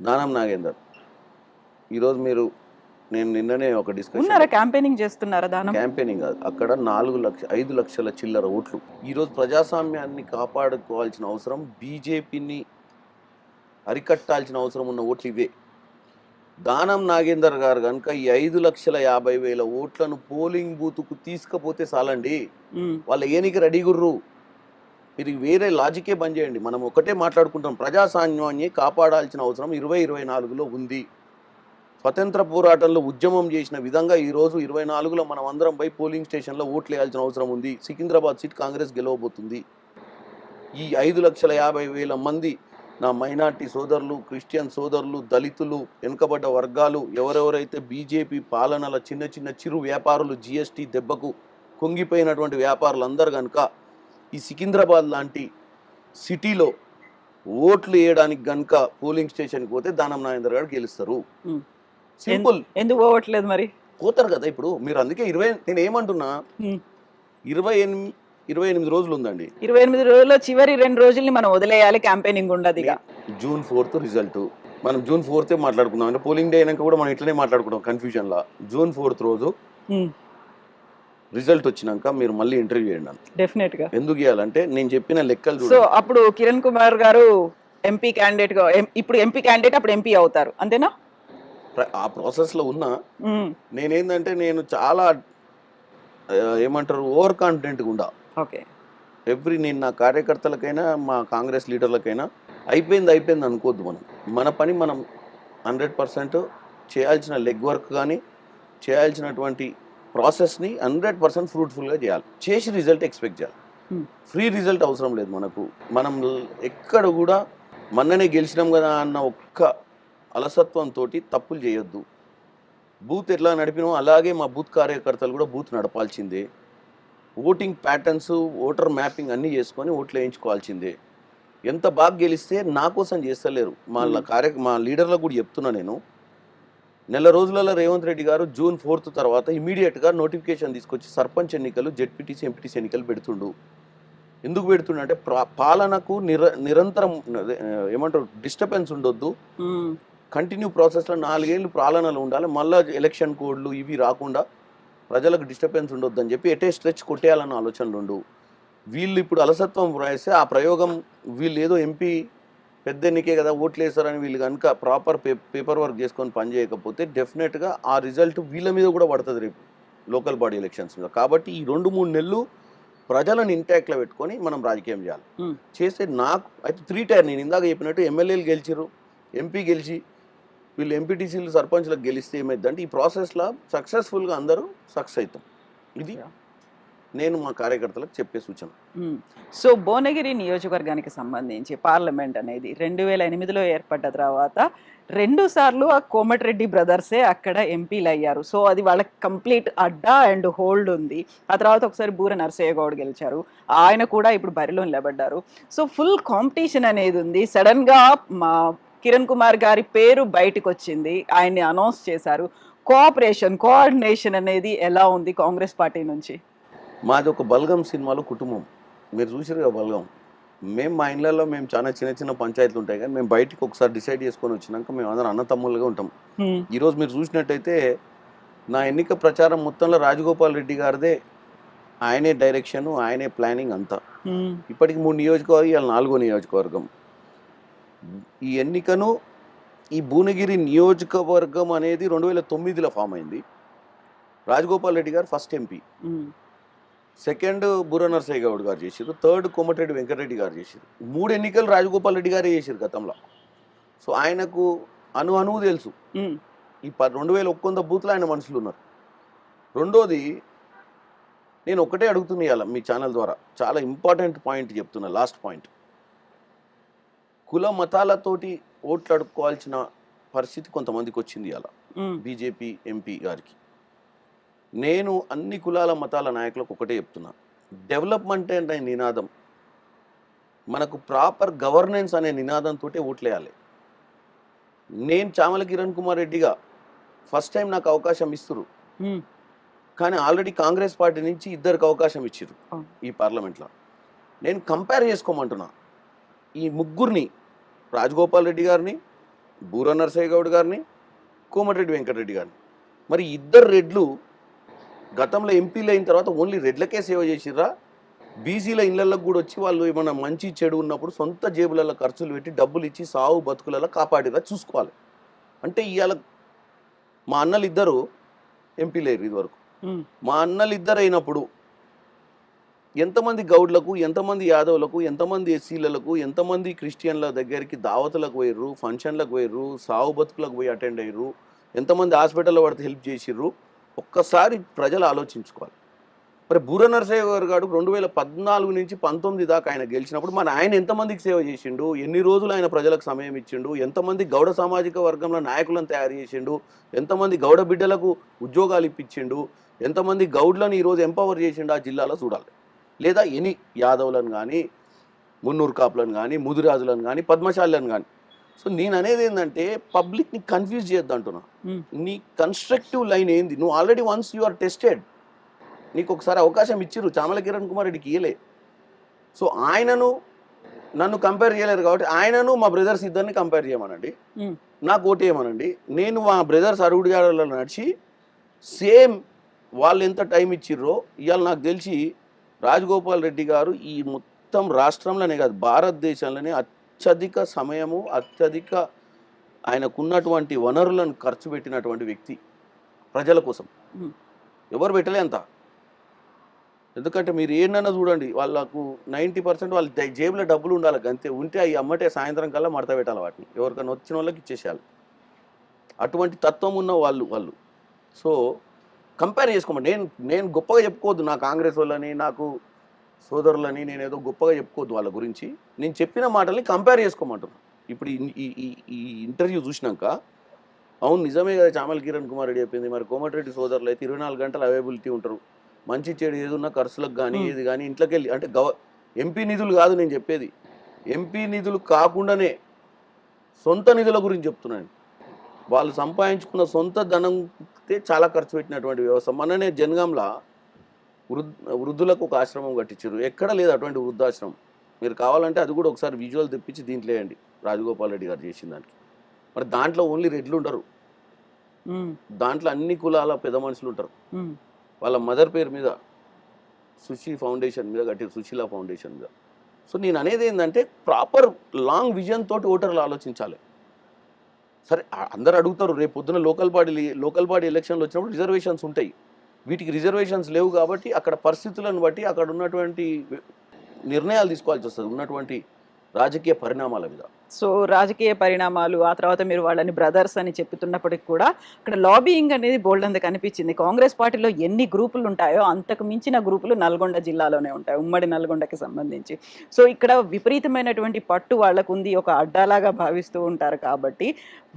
దానం నాగేందర్, ఈరోజు మీరు నేను నిన్ననే ఒక డిస్కషన్ క్యాంపెయినింగ్ చేస్తున్నారా? దానం క్యాంపెయినింగ్ కాదు, అక్కడ 5 లక్షల చిల్లర ఓట్లు. ఈరోజు ప్రజాస్వామ్యాన్ని కాపాడుకోవాల్సిన అవసరం, బీజేపీని అరికట్టాల్సిన అవసరం ఉన్న ఓట్లు ఇవే. దానం నాగేందర్ గారు కనుక ఈ 5,50,000 ఓట్లను పోలింగ్ బూత్కు తీసుకపోతే చాలండి, వాళ్ళ ఏనికి రెడీగుర్రు. మీరు వేరే లాజికే బంద్ చేయండి. మనం ఒకటే మాట్లాడుకుంటాం, ప్రజాస్వామ్యాన్ని కాపాడాల్సిన అవసరం 2024లో ఉంది. స్వతంత్ర పోరాటంలో ఉద్యమం చేసిన విధంగా ఈరోజు 24లో మనం అందరం పోయి పోలింగ్ స్టేషన్లో ఓట్లు వేయాల్సిన అవసరం ఉంది. సికింద్రాబాద్ సీట్ కాంగ్రెస్ గెలవబోతుంది. ఈ 5,50,000 మంది నా మైనార్టీ సోదరులు, క్రిస్టియన్ సోదరులు, దళితులు, వెనుకబడ్డ వర్గాలు, ఎవరెవరైతే బీజేపీ పాలనల చిన్న చిరు వ్యాపారులు, జిఎస్టీ దెబ్బకు కుంగిపోయినటువంటి వ్యాపారులందరూ కనుక ఈ సికింద్రాబాద్ లాంటి సిటీలో ఓట్లు వేయడానికి కనుక పోలింగ్ స్టేషన్కి పోతే దానం నాగేందర్ గారు గెలుస్తారు. సింపుల్. ఎందుకు పోవట్లేదు మరి? పోతారు కదా. ఇప్పుడు మీరు అందుకే నేను ఏమంటున్నా, 28 రోజులు ఉందండి. 28 రోజుల్లో చివరి 2 రోజుల్ని మనం వదిలేయాలి, క్యాంపెయినింగ్ ఉండదు. ఇక June 4th రిజల్ట్, మనం June 4th మాట్లాడుకుందాం. అంటే పోలింగ్ డే అయినాక కూడా మనం ఇట్లనే మాట్లాడుకుంటాం కన్ఫ్యూజన్ లా. June 4th రోజు రిజల్ట్ వచ్చినాక మీరు మళ్ళీ ఇంటర్వ్యూ చేయండి. డెఫినెట్ గా. ఎందుకు చేయాలంటే నేను చెప్పిన లెక్కలు. సో అప్పుడు కిరణ్ కుమార్ గారు ఎంపీ క్యాండిడేట్ గా, ఇప్పుడు ఎంపీ క్యాండిడేట్, అప్పుడు ఎంపీ అవుతారు, అంతేనా? ఆ ప్రాసెస్ లో ఉన్నా నేనేందంటే నేను చాలా ఏమంటారు ఓవర్ కాన్ఫిడెంట్గా ఉండా. ఓకే. నేను నా కార్యకర్తలకైనా మా కాంగ్రెస్ లీడర్లకైనా అయిపోయింది అనుకోవద్దు. మన పని మనం 100% చేయాల్సిన లెగ్ వర్క్ కానీ చేయాల్సినటువంటి ప్రాసెస్ని 100% ఫ్రూట్ఫుల్గా చేయాలి. చేసి రిజల్ట్ ఎక్స్పెక్ట్ చేయాలి. ఫ్రీ రిజల్ట్ అవసరం లేదు మనకు. మనం ఎక్కడ కూడా మొన్ననే గెలిచినాం కదా అన్న ఒక్క అలసత్వంతో తప్పులు చేయొద్దు. బూత్ ఎట్లా నడిపినామో అలాగే మా బూత్ కార్యకర్తలు కూడా బూత్ నడపాల్సిందే. ఓటింగ్ ప్యాటర్న్స్, ఓటర్ మ్యాపింగ్ అన్నీ చేసుకొని ఓట్లు వేయించుకోవాల్సిందే. ఎంత బాగా గెలిస్తే నా కోసం చేస్తలేరు. మా లీడర్లకు కూడా చెప్తున్నా నేను, నెల రోజులలో రేవంత్ రెడ్డి గారు జూన్ 4 తర్వాత ఇమీడియట్గా నోటిఫికేషన్ తీసుకొచ్చి సర్పంచ్ ఎన్నికలు, జెడ్పీటీసీ, ఎంపీటీసీ ఎన్నికలు పెడుతుండు. ఎందుకు పెడుతుండు అంటే పాలనకు నిరంతరం ఏమంటారు డిస్టర్బెన్స్ ఉండొద్దు, కంటిన్యూ ప్రాసెస్లో 4 ఏళ్ళు పాలనలు ఉండాలి, మళ్ళీ ఎలక్షన్ కోడ్లు ఇవి రాకుండా ప్రజలకు డిస్టర్బెన్స్ ఉండొద్దు అని చెప్పి ఎటే స్ట్రెచ్ కొట్టేయాలన్న ఆలోచనలు ఉండు. వీళ్ళు ఇప్పుడు అలసత్వం రాస్తే ఆ ప్రయోగం వీళ్ళు ఏదో ఎంపీ పెద్ద ఎన్నికే కదా ఓట్లు వేస్తారని వీళ్ళు కనుక ప్రాపర్ పేపర్ వర్క్ చేసుకొని పని చేయకపోతే డెఫినెట్గా ఆ రిజల్ట్ వీళ్ళ మీద కూడా పడుతుంది రేపు లోకల్ బాడీ ఎలక్షన్స్ మీద. కాబట్టి ఈ 2-3 నెలలు ప్రజలను ఇంటాక్ట్లో పెట్టుకొని మనం రాజకీయం చేయాలి. చేస్తే నాకు అయితే 3 టైర్ నేను ఇందాక చెప్పినట్టు ఎమ్మెల్యేలు గెలిచిరు, ఎంపీ గెలిచి వీళ్ళు ఎంపీటీసీలు సర్పంచ్లకు గెలిస్తే ఏమైందంటే ఈ ప్రాసెస్లో సక్సెస్ఫుల్గా అందరూ సక్సెస్ అవుతాం. ఇది నేను మా కార్యకర్తలకు చెప్పే సూచన. సో భువనగిరి నియోజకవర్గానికి సంబంధించి పార్లమెంట్ అనేది 2008లో ఏర్పడ్డ తర్వాత 2 సార్లు ఆ కోమటిరెడ్డి బ్రదర్సే అక్కడ ఎంపీలు అయ్యారు. సో అది వాళ్ళకి కంప్లీట్ అడ్డా అండ్ హోల్డ్ ఉంది. ఆ తర్వాత ఒకసారి బూర నరసయ్య గౌడ్ గెలిచారు, ఆయన కూడా ఇప్పుడు బరిలో నిలబడ్డారు. సో ఫుల్ కాంపిటీషన్ అనేది ఉంది. సడన్గా మా కిరణ్ కుమార్ గారి పేరు బయటకు వచ్చింది, ఆయన్ని అనౌన్స్ చేశారు. కోఆర్డినేషన్ అనేది ఎలా ఉంది కాంగ్రెస్ పార్టీ నుంచి? మాది ఒక బల్గం సినిమాలో కుటుంబం, మీరు చూసారు కదా బల్గం. మేము మా ఇళ్ళల్లో మేము చాలా చిన్న చిన్న పంచాయతీలు ఉంటాయి కానీ మేము బయటికి ఒకసారి డిసైడ్ చేసుకొని వచ్చినాక మేము అందరం అన్నతమ్ములుగా ఉంటాం. ఈరోజు మీరు చూసినట్టయితే నా ఎన్నిక ప్రచారం మొత్తంలో రాజగోపాల్ రెడ్డి గారిదే, ఆయనే డైరెక్షన్, ఆయనే ప్లానింగ్ అంతా. ఇప్పటికి 3 నియోజకవర్గం, ఇవాళ 4వ నియోజకవర్గం. ఈ ఎన్నికను ఈ భువనగిరి నియోజకవర్గం అనేది 2009లో ఫామ్ అయింది. రాజగోపాల్ రెడ్డి గారు ఫస్ట్ ఎంపీ, సెకండ్ బూర నరసయ్య గౌడ్ గారు చేశారు, థర్డ్ కోమటిరెడ్డి వెంకటరెడ్డి గారు చేశారు. 3 ఎన్నికలు రాజగోపాల్ రెడ్డి గారే చేశారు గతంలో. సో ఆయనకు అనువు తెలుసు. ఈ 2100 బూత్లో ఆయన మనుషులు ఉన్నారు. రెండోది నేను ఒకటే అడుగుతున్నా ఇవాళ మీ ఛానల్ ద్వారా, చాలా ఇంపార్టెంట్ పాయింట్ చెప్తున్నా, లాస్ట్ పాయింట్. కుల మతాలతోటి ఓట్లు అడుక్కోవాల్సిన పరిస్థితి కొంతమందికి వచ్చింది ఇవాళ బీజేపీ ఎంపీ గారికి. నేను అన్ని కులాల మతాల నాయకులకు ఒకటే చెప్తున్నా, డెవలప్మెంట్ అనే నినాదం, మనకు ప్రాపర్ గవర్నెన్స్ అనే నినాదంతో ఓట్లేయాలి. నేను చామల కిరణ్ కుమార్ రెడ్డిగా ఫస్ట్ టైం నాకు అవకాశం ఇస్తురు, కానీ ఆల్రెడీ కాంగ్రెస్ పార్టీ నుంచి 2కి అవకాశం ఇచ్చిర్రు ఈ పార్లమెంట్లో. నేను కంపేర్ చేసుకోమంటున్నా ఈ ముగ్గురిని, రాజగోపాల్ రెడ్డి గారిని, బూర నరసయ్య గౌడ్ గారిని, కోమటిరెడ్డి వెంకటరెడ్డి గారిని. మరి 2 రెడ్లు గతంలో ఎంపీలు అయిన తర్వాత ఓన్లీ రెడ్లకే సేవ చేసిర్రా? బీసీల ఇళ్లకు కూడా వచ్చి వాళ్ళు ఏమన్నా మంచి చెడు ఉన్నప్పుడు సొంత జేబులలో ఖర్చులు పెట్టి డబ్బులు ఇచ్చి సాగు బతుకులలో కాపాడిరా? చూసుకోవాలి. అంటే ఇవాళ మా అన్నలు 2 ఎంపీలు అయ్యారు ఇదివరకు. మా అన్నలు 2 అయినప్పుడు ఎంతమంది గౌడ్లకు, ఎంతమంది యాదవులకు, ఎంతమంది ఎస్సీలకు, ఎంతమంది క్రిస్టియన్ల దగ్గరికి దావతులకు పోయిర్రు, ఫంక్షన్లకు పోయిర్రు, సాగు బతుకులకు పోయి అటెండ్ అయ్యారు, ఎంతమంది హాస్పిటల్లో పడితే హెల్ప్ చేసిర్రు? ఒక్కసారి ప్రజలు ఆలోచించుకోవాలి. మరి బూర నరసయ్య గారు 2014 నుంచి 19 దాకా ఆయన గెలిచినప్పుడు మన ఆయన ఎంతమందికి సేవ చేసిండు, ఎన్ని రోజులు ఆయన ప్రజలకు సమయం ఇచ్చిండు, ఎంతమంది గౌడ సామాజిక వర్గంలో నాయకులను తయారు చేసిండు, ఎంతమంది గౌడ బిడ్డలకు ఉద్యోగాలు ఇప్పించిండు, ఎంతమంది గౌడ్లను ఈరోజు ఎంపవర్ చేసిండు ఆ జిల్లాలో చూడాలి. లేదా ఎనీ యాదవులను కానీ, మున్నూరు కాపులను కానీ, ముదిరాజులను కానీ, పద్మశాలను కానీ. సో నేను అనేది ఏంటంటే పబ్లిక్ని కన్ఫ్యూజ్ చేయొద్దు అంటున్నా. నీ కన్స్ట్రక్టివ్ లైన్ ఏంది? నువ్వు already once you are tested, నీకు ఒకసారి అవకాశం ఇచ్చిర్రు, చామల కిరణ్ కుమార్ రెడ్డికి ఇయ్యలే. సో ఆయనను నన్ను కంపేర్ చేయలేరు కాబట్టి ఆయనను మా బ్రదర్స్ 2ని కంపేర్ చేయమనండి, నాకు ఓటు వేయమనండి. నేను మా బ్రదర్స్ అడుగుడు జాడలో నడిచి సేమ్ వాళ్ళు ఎంత టైం ఇచ్చిర్రో ఇవాళ నాకు తెలిసి రాజగోపాల్ రెడ్డి గారు ఈ మొత్తం రాష్ట్రంలోనే కాదు భారతదేశంలోనే అత్యధిక సమయము, అత్యధిక ఆయనకున్నటువంటి వనరులను ఖర్చు పెట్టినటువంటి వ్యక్తి ప్రజల కోసం. ఎవరు పెట్టలే అంత. ఎందుకంటే మీరు ఏంటన్నా చూడండి, వాళ్ళకు 90% వాళ్ళ జేబులో డబ్బులు ఉండాలి అంతే, ఉంటే అవి అమ్మటే సాయంత్రం కల్లా మడత పెట్టాలి, వాటిని ఎవరికైనా వచ్చిన వాళ్ళకి ఇచ్చేసేయాలి. అటువంటి తత్వం ఉన్న వాళ్ళు. సో కంపేర్ చేసుకోమండి. నేను గొప్పగా చెప్పుకోవద్దు నా కాంగ్రెస్ వాళ్ళని, నాకు సోదరులని, నేను ఏదో గొప్పగా చెప్పుకోవద్దు వాళ్ళ గురించి. నేను చెప్పిన మాటల్ని కంపేర్ చేసుకోమంటున్నాను. ఇప్పుడు ఈ ఇంటర్వ్యూ చూసినాక అవును నిజమే కదా చామల కిరణ్ కుమార్ రెడ్డి చెప్పింది. మరి కోమటిరెడ్డి సోదరులు అయితే 24 గంటలు అవైలబిలిటీ ఉంటారు, మంచి చెడు ఏదున్నా ఖర్చులకు కానీ ఏది కానీ ఇంట్లోకి వెళ్ళి, అంటే ఎంపీ నిధులు కాదు నేను చెప్పేది, ఎంపీ నిధులు కాకుండానే సొంత నిధుల గురించి చెప్తున్నాను. వాళ్ళు సంపాదించుకున్న సొంత ధనం చాలా ఖర్చు పెట్టినటువంటి వ్యవస్థ. మొన్ననే జనగాంలో వృద్ధులకు ఒక ఆశ్రమం కట్టించారు. ఎక్కడ లేదు అటువంటి వృద్ధాశ్రమం. మీరు కావాలంటే అది కూడా ఒకసారి విజువల్ తెప్పించి దీంట్లో వేయండి, రాజగోపాల్ రెడ్డి గారు చేసిన దానికి. మరి దాంట్లో ఓన్లీ రెడ్లు ఉండరు, దాంట్లో అన్ని కులాల పెద్ద మనుషులు ఉంటారు. వాళ్ళ మదర్ పేరు మీద సుశీ ఫౌండేషన్ మీద కట్టారు, సుశీల ఫౌండేషన్ మీద. సో నేను అనేది ఏంటంటే ప్రాపర్ లాంగ్ విజన్ తోటి ఓటర్లు ఆలోచించాలి. సరే అందరు అడుగుతారు, రేపు పొద్దున లోకల్ బాడీ ఎలక్షన్లు వచ్చినప్పుడు రిజర్వేషన్స్ ఉంటాయి. వీటికి రిజర్వేషన్స్ లేవు కాబట్టి అక్కడ పరిస్థితులను బట్టి అక్కడ ఉన్నటువంటి నిర్ణయాలు తీసుకోవాల్సి వస్తుంది, ఉన్నటువంటి రాజకీయ పరిణామాల మీద. సో రాజకీయ పరిణామాలు, ఆ తర్వాత మీరు వాళ్ళని బ్రదర్స్ అని చెప్తున్నప్పటికి కూడా అక్కడ లాబియింగ్ అనేది బోల్డ్ కనిపించింది. కాంగ్రెస్ పార్టీలో ఎన్ని గ్రూపులు ఉంటాయో అంతకు మించిన గ్రూపులు నల్గొండ జిల్లాలోనే ఉంటాయి, ఉమ్మడి నల్గొండకి సంబంధించి. సో ఇక్కడ విపరీతమైనటువంటి పట్టు వాళ్ళకు ఉంది, ఒక అడ్డాలాగా భావిస్తూ ఉంటారు. కాబట్టి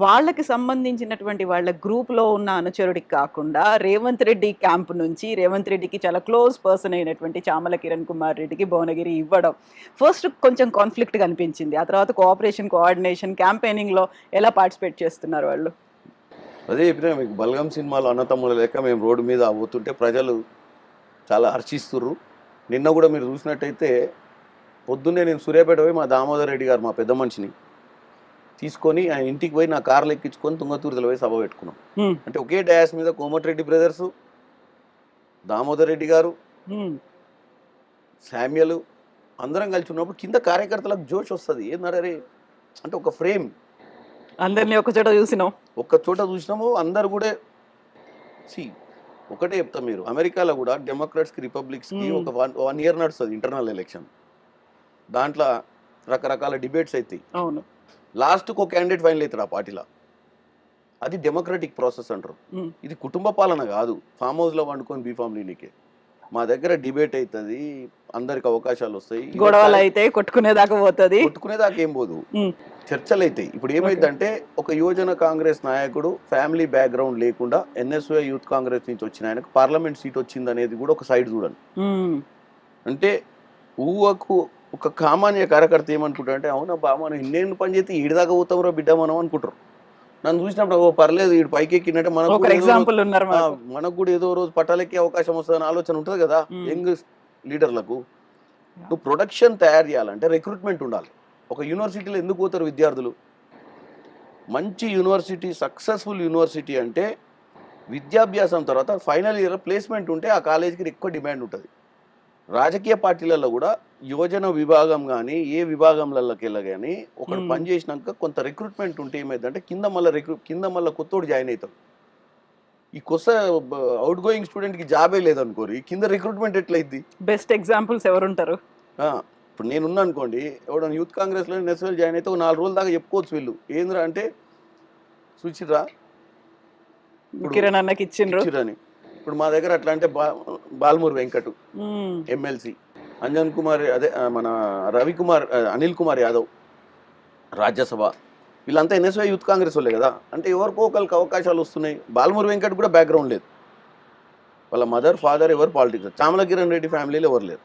వాళ్ళకి సంబంధించినటువంటి వాళ్ళ గ్రూప్లో ఉన్న అనుచరుడికి కాకుండా రేవంత్ రెడ్డి క్యాంప్ నుంచి రేవంత్ రెడ్డికి చాలా క్లోజ్ పర్సన్ అయినటువంటి చామల కిరణ్ కుమార్ రెడ్డికి భువనగిరి ఇవ్వడం ఫస్ట్ కొంచెం కాన్ఫ్లిక్ట్ కనిపించింది. ఆ తర్వాత కోఆర్డినేషన్ క్యాంపెయినింగ్లో ఎలా పార్టిసిపేట్ చేస్తున్నారు వాళ్ళు? అదే చెప్పినా మీకు, బల్గం సినిమాలో అన్నతమ్ముల లెక్క మేము రోడ్డు మీద పోతుంటే ప్రజలు చాలా హర్షిస్తుర్రు. నిన్న కూడా మీరు చూసినట్టయితే పొద్దున్నే నేను సూర్యాపేట పోయి మా దామోదర్ రెడ్డి గారు, మా పెద్ద మనిషిని తీసుకొని ఆయన ఇంటికి పోయి నా కార్లు ఎక్కించుకొని తుంగతుర్తిలో పోయి సభ పెట్టుకున్నాం. అంటే ఒకే డయాస్ మీద కోమటిరెడ్డి బ్రదర్స్, దామోదర్ రెడ్డి గారు, శామ్యుల్ అందరం కలిసి ఉన్నప్పుడు కింద కార్యకర్తలకు జోష్ వస్తుంది. ఏందరే అంటే ఒక ఫ్రేమ్, అందరినీ ఒక చోట చూసినాము. అందరు కూడా ఒకటే చెప్తాం, మీరు అమెరికాలో కూడా డెమోక్రాట్స్కి రిపబ్లిక్స్కి ఒక 1 year నడుస్తుంది ఇంటర్నల్ ఎలక్షన్. దాంట్లో రకరకాల డిబేట్స్ అవుతాయి. అవును, లాస్ట్కి ఒక క్యాండిడేట్ ఫైనల్ అవుతాడు ఆ పార్టీలో. అది డెమోక్రటిక్ ప్రాసెస్ అంటారు. ఇది కుటుంబ పాలన కాదు, ఫామ్ హౌస్లో వండుకొని బీఫామ్ లీనికే. మా దగ్గర డిబేట్ అవుతుంది, అందరికి అవకాశాలు వస్తాయి, గొడవలు అయితే కొట్టుకునేదాకా ఏం పోదు, చర్చలు అవుతాయి. ఇప్పుడు ఏమైందంటే ఒక యువజన కాంగ్రెస్ నాయకుడు ఫ్యామిలీ బ్యాక్గ్రౌండ్ లేకుండా ఎన్ఎస్వై యూత్ కాంగ్రెస్ నుంచి వచ్చిన ఆయనకు పార్లమెంట్ సీట్ వచ్చింది అనేది కూడా ఒక సైడ్ చూడండి. అంటే ఊహకు ఒక సామాన్య కార్యకర్త ఏమనుకుంటారు అంటే, అవునా బా మనం ఇన్నేళ్ళు పని చేస్తే ఈడిదాకా పోతాం రా బిడ్డ మనం అనుకుంటారు. నన్ను చూసినప్పుడు ఓ పర్లేదు వీడు పైకి ఎక్కినట్టే మనకు కూడా ఏదో రోజు పట్టాలెక్కే అవకాశం వస్తుందని ఆలోచన ఉంటుంది కదా యంగ్ లీడర్లకు. నువ్వు ప్రొడక్షన్ తయారు చేయాలంటే రిక్రూట్మెంట్ ఉండాలి. ఒక యూనివర్సిటీలో ఎందుకు పోతారు విద్యార్థులు? మంచి యూనివర్సిటీ, సక్సెస్ఫుల్ యూనివర్సిటీ అంటే విద్యాభ్యాసం తర్వాత ఫైనల్ ఇయర్ ప్లేస్మెంట్ ఉంటే ఆ కాలేజీకి ఎక్కువ డిమాండ్ ఉంటుంది. రాజకీయ పార్టీలలో కూడా యువజన విభాగం కానీ ఏ విభాగంలోకి వెళ్ళ కానీ ఒకటి పని చేసినాక కొంత రిక్రూట్మెంట్ ఉంటే ఏమైందంటే కింద మళ్ళీ కొత్తోడు జాయిన్ అవుతాడు. ఈ కొత్త అవుట్ గోయింగ్ స్టూడెంట్కి జాబే లేదనుకోరు, ఈ కింద రిక్రూట్మెంట్ ఎట్లయిద్ది? బెస్ట్ ఎగ్జాంపుల్స్ ఎవరుంటారు? ఇప్పుడు నేనున్నా అనుకోండి, ఎవడన్నా యూత్ కాంగ్రెస్లో నెక్స్ట్ జాయిన్ అయితే ఒక 4 రోజుల దాకా చెప్పుకోవచ్చు వీళ్ళు ఏంద్రా అంటే చూచిరా కిరణ్ అన్నకి ఇచ్చిండ్రని. ఇప్పుడు మా దగ్గర అట్లా అంటే బాల్మూర్ వెంకట్ ఎమ్మెల్సీ, అంజన్ కుమార్, అదే మన రవికుమార్, అనిల్ కుమార్ యాదవ్ రాజ్యసభ, వీళ్ళంతా ఎన్ఎస్వై యూత్ కాంగ్రెస్ వాళ్ళే కదా. అంటే ఎవరికో ఒకరికి అవకాశాలు వస్తున్నాయి. బాల్మూర్ వెంకట్ కూడా బ్యాక్గ్రౌండ్ లేదు, వాళ్ళ మదర్ ఫాదర్ ఎవరు పాలిటిక్స్. చామల కిరణ్ రెడ్డి ఫ్యామిలీలో ఎవరు లేరు.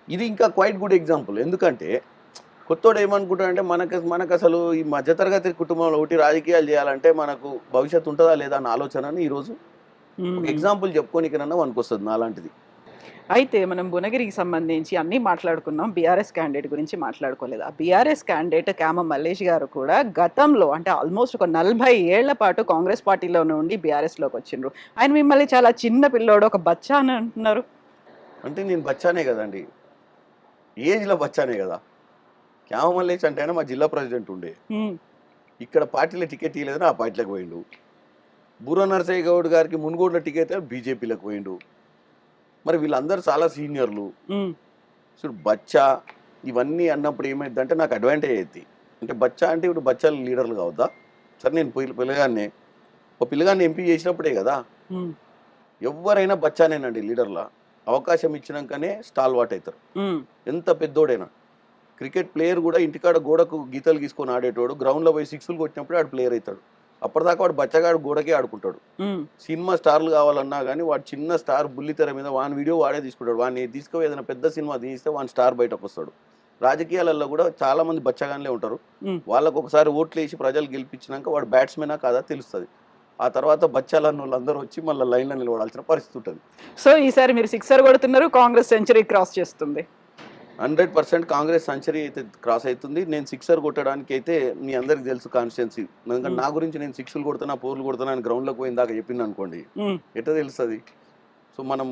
ఇది ఇంకా క్వైట్ గుడ్ ఎగ్జాంపుల్. ఎందుకంటే కొత్తోడు ఏమనుకుంటాడంటే మనకు అసలు ఈ మధ్యతరగతి కుటుంబంలో ఒకటి రాజకీయాలు చేయాలంటే మనకు భవిష్యత్తు ఉంటుందా లేదా అన్న ఆలోచనని ఈరోజు ఎగ్జాంపుల్ చెప్పుకోనికన్నా వనుకొస్తుంది నాలాంటిది. అయితే మనం భువనగిరికి సంబంధించి అన్నీ మాట్లాడుకున్నాం, బీఆర్ఎస్ క్యాండిడేట్ గురించి మాట్లాడుకోలేదు. ఆ బీఆర్ఎస్ క్యాండిడేట్ క్యామ మల్లేష్ గారు కూడా గతంలో అంటే ఆల్మోస్ట్ ఒక 40 ఏళ్ల పాటు కాంగ్రెస్ పార్టీలో నుండి బీఆర్ఎస్లోకి వచ్చిండ్రు. ఆయన మిమ్మల్ని చాలా చిన్న పిల్లోడు, ఒక బచ్చా అని అంటున్నారు. అంటే నేను బచ్చానే కదండి, ఏజ్లో బచ్చానే కదా. క్యామ మల్లేష్ అంటే మా జిల్లా ప్రెసిడెంట్ ఉండే, ఇక్కడ పార్టీలో టికెట్ ఇవ్వలేదని ఆ పార్టీలకు పోయిండు. బుర్ర నరసయ్య గౌడ్ గారికి మున్గోడ్ల టికెట్ బీజేపీలకు పోయిండు. మరి వీళ్ళందరూ చాలా సీనియర్లు. చూడు బచ్చా ఇవన్నీ అన్నప్పుడు ఏమైందంటే నాకు అడ్వాంటేజ్ అవుతుంది. అంటే బచ్చా అంటే ఇప్పుడు బచ్చాలు లీడర్లు కావద్దా? సరే నేను పిల్లగాన్ని ఒక పిల్లగాన్ని ఎంపీ చేసినప్పుడే కదా. ఎవరైనా బచ్చానేనండి లీడర్లా. అవకాశం ఇచ్చినాకనే స్టాల్ వాట్ అవుతారు, ఎంత పెద్దోడైనా. క్రికెట్ ప్లేయర్ కూడా ఇంటికాడ గోడకు గీతలు గీసుకొని ఆడేటోడు గ్రౌండ్లో పోయి 6లు కొట్టినప్పుడే ఆడు ప్లేయర్ అవుతాడు. అప్పటిదాకా వాడు బచ్చగాడు గోడకే ఆడుకుంటాడు. సినిమా స్టార్లు కావాలన్నా కానీ వాడు చిన్న స్టార్ బుల్లితెర మీద వాని వీడియో వాడే తీసుకుంటాడు. వాడిని తీసుకుపోయి ఏదైనా పెద్ద సినిమా తీస్తే వాని స్టార్ బయటకు వస్తాడు. రాజకీయాలలో కూడా చాలా మంది బచ్చగాన్లే ఉంటారు. మ్. వాళ్ళకు ఒకసారి ఓట్లు వేసి ప్రజలు గెలిపించినాక వాడు బ్యాట్స్మెనా కాదా తెలుస్తుంది. ఆ తర్వాత బచ్చాలన్న వాళ్ళందరూ వచ్చి మళ్ళీ లైన్లో నిలబడాల్సిన పరిస్థితి ఉంటుంది. సో ఈసారి మీరు సిక్సర్ కొడుతున్నారు, కాంగ్రెస్ సెంచరీ క్రాస్ చేస్తుంది. 100% కాంగ్రెస్ సెంచరీ అయితే క్రాస్ అవుతుంది. నేను సిక్సర్ కొట్టడానికి అయితే మీ అందరికి తెలుసు కాన్స్టిట్యున్సీ. ఎందుకంటే నా గురించి నేను సిక్స్లు కొడుతున్నా, ఫోర్లు కొడుతున్నా అని గ్రౌండ్లోకి పోయిన దాకా చెప్పింది అనుకోండి, ఎట్లా తెలుస్తుంది? సో మనం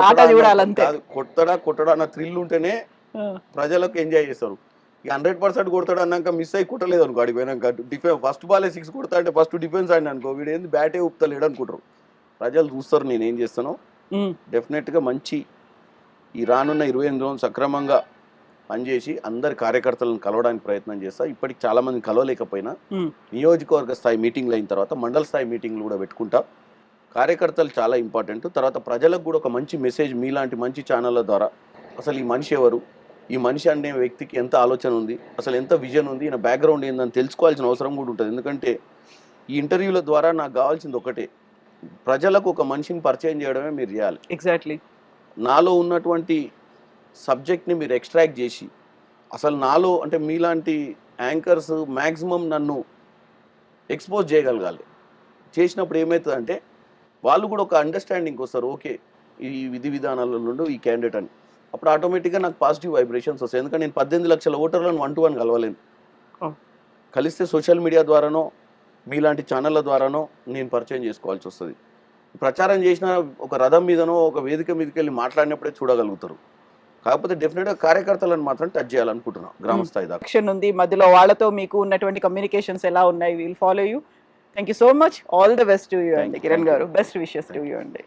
ఆట చూడాలంతే. కొట్టడా అన్న థ్రిల్ ఉంటేనే ప్రజలకు ఎంజాయ్ చేస్తారు. ఇక 100% కొడతాడు అన్నాక మిస్ అయ్యి కొట్టలేదు అనుకో, అడిగి పోయినాక ఫస్ట్ బాలే 6 కొడతా అంటే ఫస్ట్ డిఫెన్స్ ఆడిన అనుకో, వీడు ఏంది బ్యాటే ఊపుతలేడు అనుకుంటారు. ప్రజలు చూస్తారు నేను ఏం చేస్తానో. డెఫినెట్గా మంచి ఈ రానున్న 28 రోజులు సక్రమంగా పనిచేసి అందరి కార్యకర్తలను కలవడానికి ప్రయత్నం చేస్తా. ఇప్పటికి చాలా మంది కలవలేకపోయినా నియోజకవర్గ స్థాయి మీటింగ్లు అయిన తర్వాత మండల స్థాయి మీటింగ్లు కూడా పెట్టుకుంటా. కార్యకర్తలు చాలా ఇంపార్టెంట్. తర్వాత ప్రజలకు కూడా ఒక మంచి మెసేజ్ మీలాంటి మంచి ఛానళ్ళ ద్వారా, అసలు ఈ మనిషి ఎవరు, ఈ మనిషి అనే వ్యక్తికి ఎంత ఆలోచన ఉంది, అసలు ఎంత విజన్ ఉంది, ఈయన బ్యాక్గ్రౌండ్ ఏందని తెలుసుకోవాల్సిన అవసరం కూడా ఉంటుంది. ఎందుకంటే ఈ ఇంటర్వ్యూల ద్వారా నాకు కావాల్సింది ఒకటే, ప్రజలకు ఒక మనిషిని పరిచయం చేయడమే మీరు చేయాలి. ఎగ్జాక్ట్లీ. నాలో ఉన్నటువంటి సబ్జెక్ట్ని మీరు ఎక్స్ట్రాక్ట్ చేసి, అసలు నాలో అంటే మీలాంటి యాంకర్స్ మ్యాక్సిమం నన్ను ఎక్స్పోజ్ చేయగలగాలి. చేసినప్పుడు ఏమవుతుందంటే వాళ్ళు కూడా ఒక అండర్స్టాండింగ్కి వస్తారు, ఓకే ఈ విధి విధానాల నుండి ఈ క్యాండిడేట్ అని. అప్పుడు ఆటోమేటిక్గా నాకు పాజిటివ్ వైబ్రేషన్స్ వస్తాయి. ఎందుకంటే నేను 18 లక్షల ఓటర్లను 1 to 1 కలవలేను. కలిస్తే సోషల్ మీడియా ద్వారానో మీలాంటి ఛానళ్ళ ద్వారానో నేను పరిచయం చేసుకోవాల్సి వస్తుంది. ప్రచారం చేసిన ఒక రథం మీదనో ఒక వేదిక మీదకి వెళ్ళి మాట్లాడినప్పుడే చూడగలుగుతారు. కాకపోతే డెఫినెట్గా కార్యకర్తలను మాత్రం టచ్ చేయాలనుకుంటున్నాను గ్రామ స్థాయి దాకా. యాక్షన్ ఉంది మధ్యలో, వాళ్ళతో మీకు ఉన్నటువంటి కమ్యూనికేషన్స్ ఎలా ఉన్నాయి? Will follow you. Thank you so much. All the best to you అండి కిరణ్ గారు. బెస్ట్ విషెస్ టు యూ అండి.